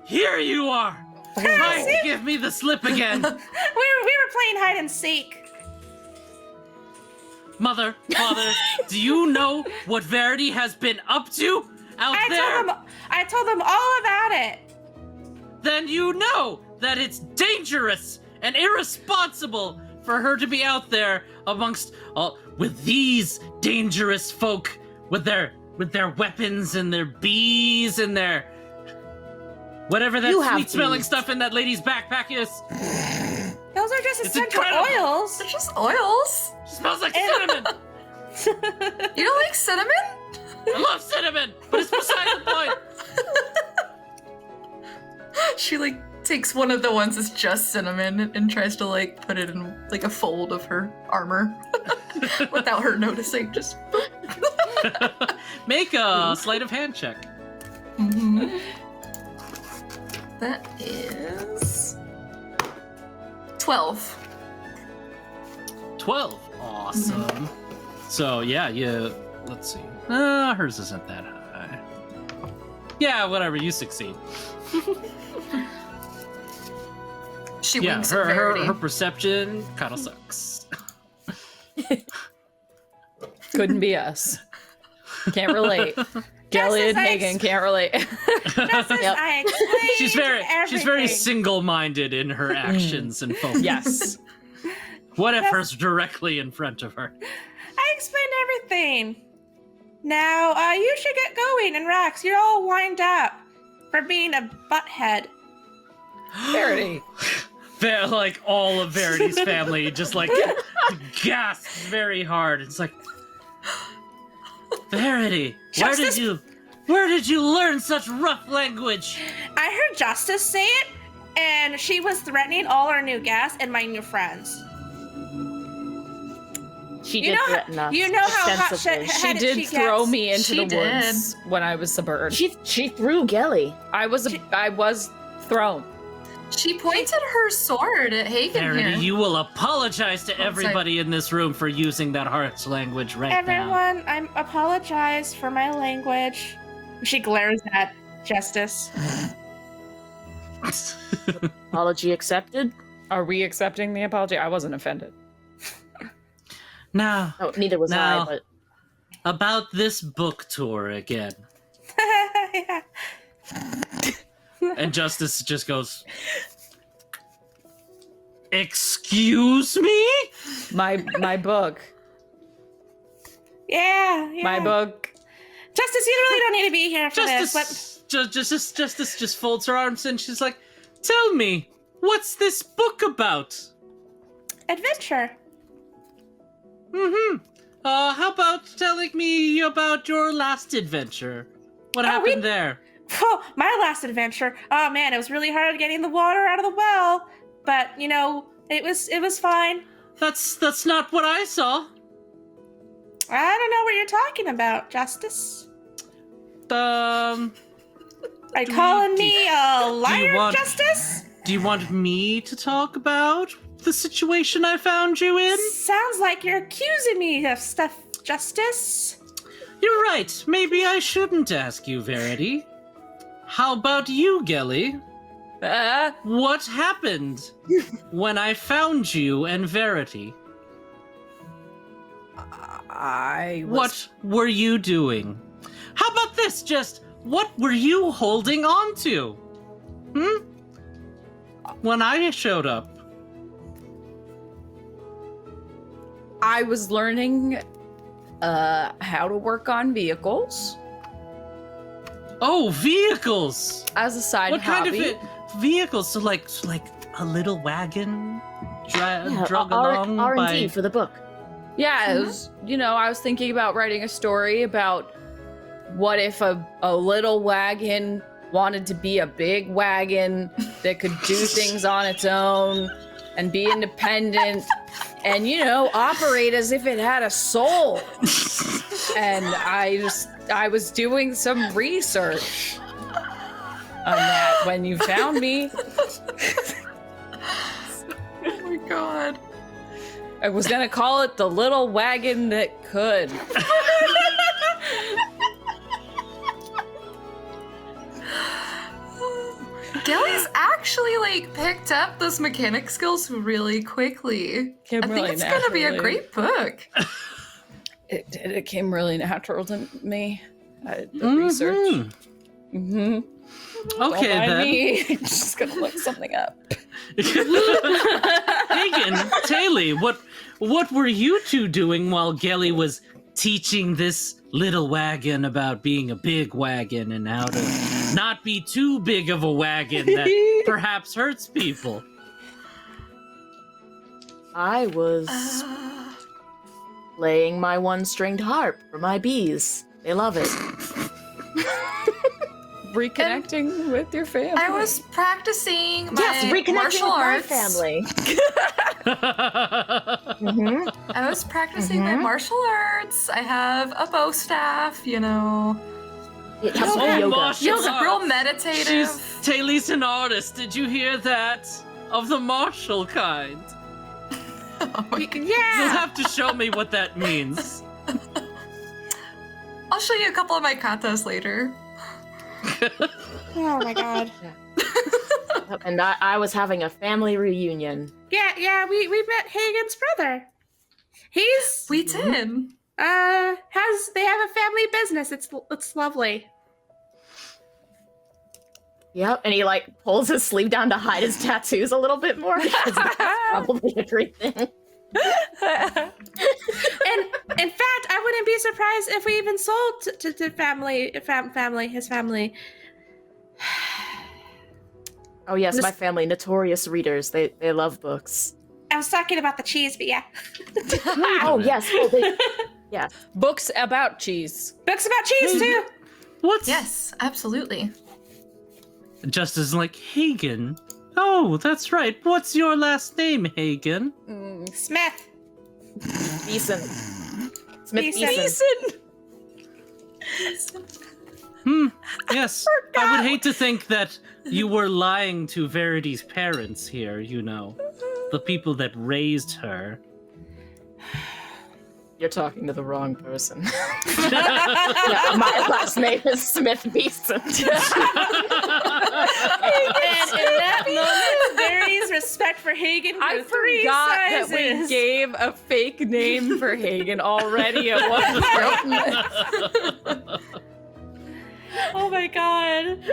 Here you are! Trying to give me the slip again. We were playing hide and seek. Mother, father, do you know what Verity has been up to out there? I told them all about it. Then you know that it's dangerous and irresponsible for her to be out there amongst with these dangerous folk with their weapons and their bees and their whatever that You have sweet smelling bees. stuff in that lady's backpack is. Those are just It's essential incredible. oils. They're just oils. She smells like cinnamon. You don't like cinnamon? I love cinnamon, but it's beside the point. She like takes one of the ones that's just cinnamon and tries to like put it in like a fold of her armor without her noticing. Just Make a sleight of hand check. That is 12. 12. Awesome. So yeah, let's see. Hers isn't that high. Yeah, whatever, you succeed. She Yeah, winks at her Verity. perception kind of sucks. Couldn't be us. Can't relate. Kelly and as I Hagen can't relate. Just as I explained She's very everything. single-minded in her actions and focus. Yes. Whatever's directly in front of her. I explained everything. Now, you should get going, and Rax, you're all wind up for being a butthead. Verity. Like all of Verity's family just like gasps very hard. It's like, Verity, Justice- where did you learn such rough language? I heard Justice say it, and she was threatening all our new guests and my new friends. She You did know, threaten us. you know how hot extensively. shit. She Headed did she throw gets. me into She the did. woods when I was suburban. She threw Gelly. I was thrown. She pointed her sword at Hagen Verity, here. you will apologize to sorry. everybody in this room for using that harsh language right Everyone, I apologize for my language. She glares at Justice. now. Apology accepted. Are we accepting the apology? I wasn't offended. Now, Oh, neither was No. I, but about this book tour again. Yeah. And Justice just goes, excuse me? My book. Yeah. My book. Justice, you really don't need to be here for this. But Justice just folds her arms and she's like, tell me, what's this book about? adventure. Mm-hmm. How about telling me about your last adventure? What happened there? Oh, my last adventure. Oh man, it was really hard getting the water out of the well, but you know, it was fine. That's not what I saw. I don't know what you're talking about, Justice. Are you calling me a liar, Justice? Do you want me to talk about the situation I found you in? Sounds like you're accusing me of stuff, Justice. You're right. Maybe I shouldn't ask you, Verity. How about you, Gelly? What happened when I found you and Verity? What were you doing? How about this? Just what were you holding on to? When I showed up. I was learning how to work on vehicles Oh, vehicles! as a side What hobby. kind of vehicles? So like a little wagon drug along R&D by... for the book. Yeah, it was, I was thinking about writing a story about what if a little wagon wanted to be a big wagon that could do things on its own and be independent and, operate as if it had a soul. And I was doing some research on that when you found me. Oh my god. I was gonna call it the little wagon that could. Gelly's actually picked up those mechanic skills really quickly. I think it's gonna be a great book. It came really natural to me. The research. Mm-hmm. Okay, Don't mind then. me. I'm just gonna look something up. Hagen, Taylor, what were you two doing while Gelly was teaching this little wagon about being a big wagon and how to not be too big of a wagon that perhaps hurts people? I was playing my one-stringed harp for my bees. They love it. Reconnecting with your family. I was practicing my Yes, reconnecting martial with my arts. family. I was practicing my martial arts. I have a bow staff, It has Oh, yoga. martial It's arts. real meditative. Taylor's an artist. Did you hear that? Of the martial kind. You'll have to show me what that means. I'll show you a couple of my katas later. Oh my god. And I was having a family reunion. Yeah, we met Hagen's brother. He's We did. they have a family business. It's lovely. Yep, and he pulls his sleeve down to hide his tattoos a little bit more because that's probably a great thing. And in fact, I wouldn't be surprised if we even sold to his family. Oh yes, my family, notorious readers. They love books. I was talking about the cheese, but yeah. Oh yes, yeah. Books about cheese. Books about cheese too. What's Yes, absolutely. just as like Hagen? Oh, that's right. What's your last name, Hagen? Smith. Beeson. Smith Beeson. Beeson. Yes. I would hate to think that you were lying to Verity's parents here, the people that raised her. You're talking to the wrong person. My last name is Smith Beeson. And in that moment, Verity's respect for Hagen I grew 3 forgot sizes. that we gave a fake name for Hagen already at one point. Oh my god.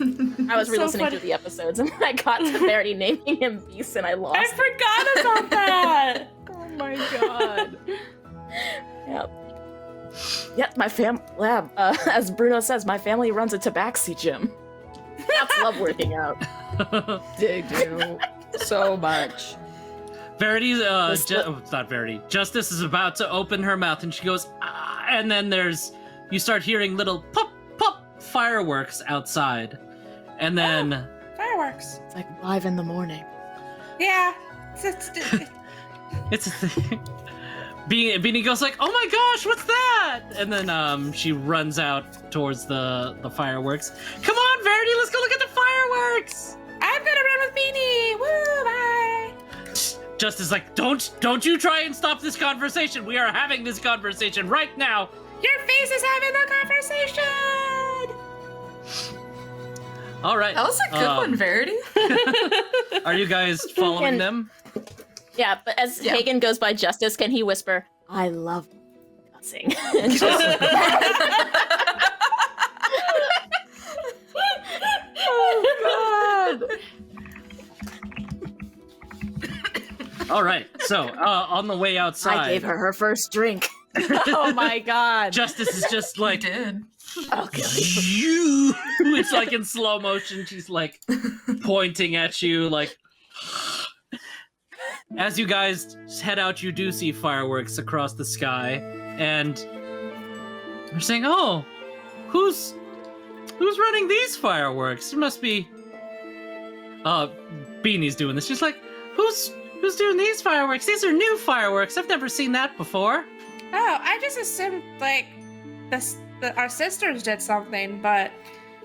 I was So re-listening funny. through the episodes and I got to Verity naming him Beeson. I lost. I forgot about that. Oh my god. Yep. Yep, my lab, as Bruno says, my family runs a tabaxi gym. That's love working out. They do so much. Verity, not Verity. Justice is about to open her mouth, and she goes, ah, and then you start hearing little pop, pop fireworks outside, and then Fireworks. It's like 5 in the morning. Yeah. it's a thing. Beanie goes like, "Oh my gosh, what's that?" And then she runs out towards the fireworks. Come on, Verity, let's go look at the fireworks. I'm gonna run with Beanie. Woo, bye. Justice is like, don't you try and stop this conversation. We are having this conversation right now. Your face is having the conversation. All right. That was a good one, Verity. Are you guys following And- them? Yeah, but as Yeah. Hagen goes by Justice, can he whisper, I love cussing? And just- Oh god. All right. So on the way outside, I gave her her first drink. Oh my god. Justice is just I like, did. Okay. you. It's like in slow motion. She's like pointing at you, like. As you guys head out, you do see fireworks across the sky, and they're saying, "Oh, who's running these fireworks? It must be." Beanie's doing this. She's like, "Who's doing these fireworks? These are new fireworks. I've never seen that before." Oh, I just assumed like our sisters did something, but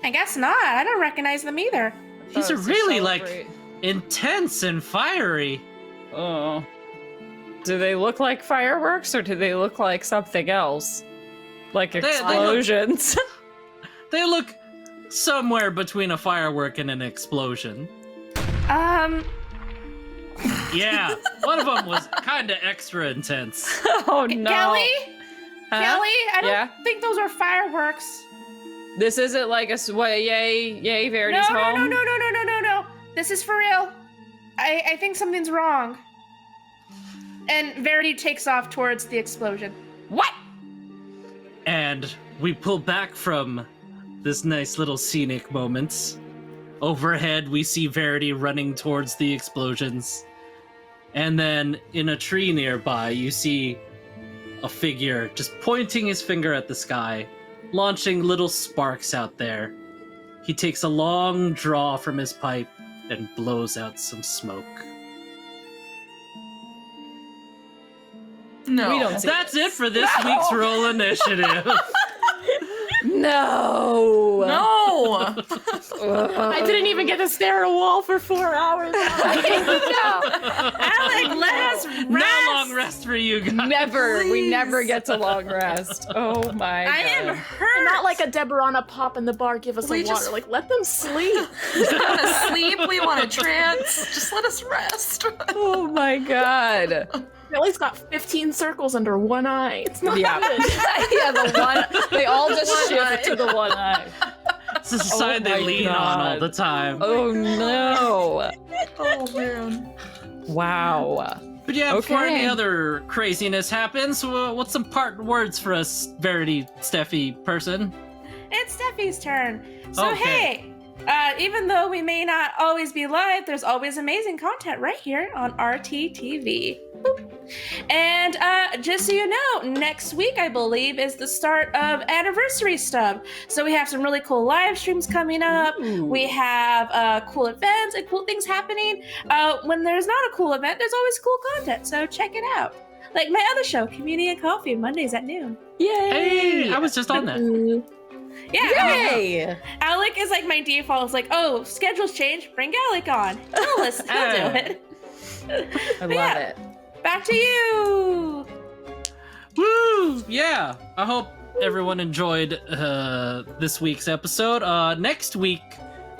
I guess not. I don't recognize them either. These are really like intense and fiery. Oh. Do they look like fireworks or do they look like something else? Like look- explosions? They look somewhere between a firework and an explosion. Yeah, one of them was kind of extra intense. Oh no. Kelly? Huh? Kelly? I don't Yeah? think those are fireworks. This isn't like yay, Verity's No. home? No. This is for real. I think something's wrong. And Verity takes off towards the explosion. What? And we pull back from this nice little scenic moments. Overhead, we see Verity running towards the explosions. And then in a tree nearby, you see a figure just pointing his finger at the sky, launching little sparks out there. He takes a long draw from his pipe and blows out some smoke. No. We don't see That's it for this week's Roll Initiative. No. No. I didn't even get to stare at a wall for 4 hours. Alec, let us rest. No long rest for you guys. Never. We Please. never get to long rest. Oh my god. I am hurt. Not like a Deborah on a pop in the bar, give us We some water. just- Like, let them sleep. We want to sleep. We want to trance. Just let us rest. Oh my god. Kelly's got 15 circles under one eye. It's not Yeah. good. Yeah, the one. They all just One shift eye. to the one eye. It's a side Oh they my lean on all God. the time. Oh no. Oh man. Wow. But yeah, before Okay. any other craziness happens, what's some parting words for us, Verity, Steffi person? It's Steffi's turn. So Okay. hey, even though we may not always be live, there's always amazing content right here on RTTV. Boop. And just so you know, next week I believe is the start of anniversary stuff. So we have some really cool live streams coming up. Ooh. We have cool events and cool things happening. When there's not a cool event, there's always cool content. So check it out. Like my other show, Community and Coffee, Mondays at noon. Yay! Hey, I was just on that. Yeah, I mean, Yay! Alec is like my default. It's like, oh, schedules change, bring Alec on. He'll listen, he'll do it. I love yeah. it. Back to you. Woo! Yeah. I hope everyone enjoyed this week's episode. Next week,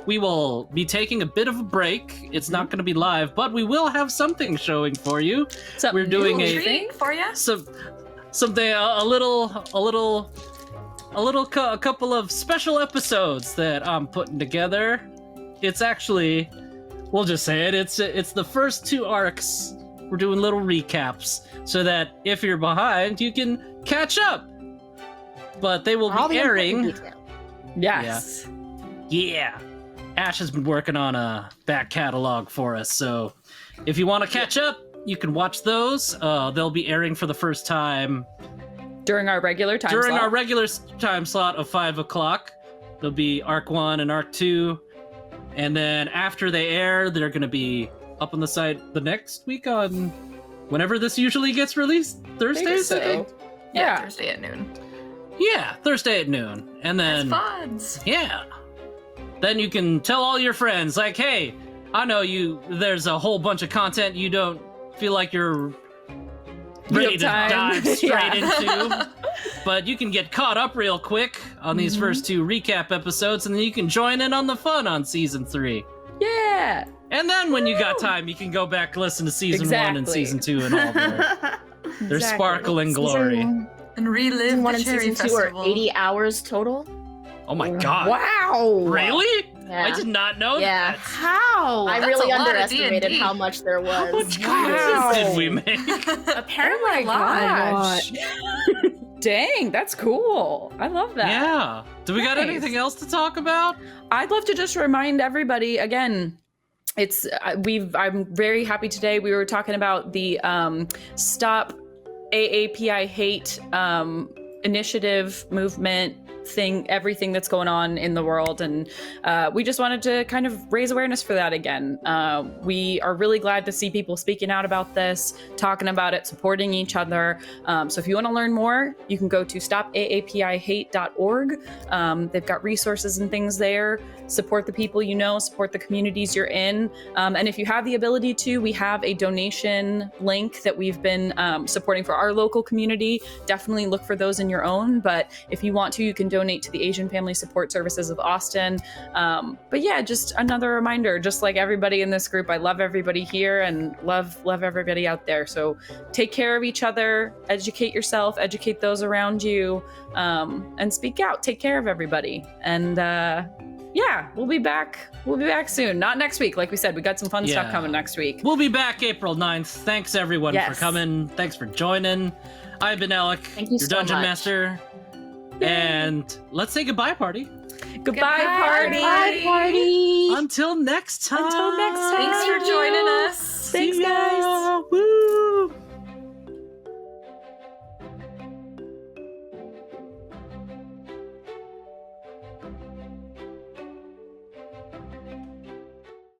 we will be taking a bit of a break. It's not going to be live, but we will have something showing for you. We're doing Treat for you. something a couple of special episodes that I'm putting together. It's actually, we'll just say it. It's the first 2 arcs. We're doing little recaps so that if you're behind, you can catch up. But they will be airing. Yes. Yeah. Ash has been working on a back catalog for us, so if you want to catch up, you can watch those. They'll be airing for the first time During our regular time during slot. our regular time slot of 5 o'clock. There'll be Arc 1 and Arc 2, and then after they air, they're going to be up on the site the next week on whenever this usually gets released. Thursdays, I think? Yeah. Thursday at noon. Yeah, Thursday at noon. And then That's fun. yeah. Then you can tell all your friends, like, hey, I know there's a whole bunch of content you don't feel like you're ready to dive straight into, but you can get caught up real quick on these first 2 recap episodes, and then you can join in on the fun on Season 3. Yeah. And then when you got time, you can go back and listen to Season 1 and Season 2 and all their sparkle and glory. And relive Season 1 the and Cherry Season 2 Festival. are 80 hours total. Oh my god. Wow. Really? Yeah. I did not know Yeah. that. How? I that's really a lot of underestimated D&D. how much there was. How much Wow. content did we make? Apparently a lot. Gosh. Dang, that's cool. I love that. Yeah. Do we got Nice. anything else to talk about? I'd love to just remind everybody again. I'm very happy today. We were talking about the Stop AAPI Hate initiative movement thing, everything that's going on in the world, and we just wanted to kind of raise awareness for that again. We are really glad to see people speaking out about this, talking about it, supporting each other. So if you want to learn more, you can go to stopaapihate.org. They've got resources and things there. Support the people you know, support the communities you're in, and if you have the ability to, we have a donation link that we've been supporting for our local community. Definitely look for those in your own, but if you want to, you can donate to the Asian Family Support Services of Austin. But yeah, just another reminder, just like everybody in this group, I love everybody here and love everybody out there. So take care of each other, educate yourself, educate those around you, and speak out. Take care of everybody. And yeah, we'll be back soon. Not next week. Like we said, we got some fun stuff coming next week. We'll be back April 9th. Thanks everyone Yes. for coming. Thanks for joining. I've been Alec, Thank you your so dungeon much. master. And let's say goodbye, party. Goodbye, party. Bye, party. Until next time. Until next time. Thanks for joining us. Thanks, See ya. guys.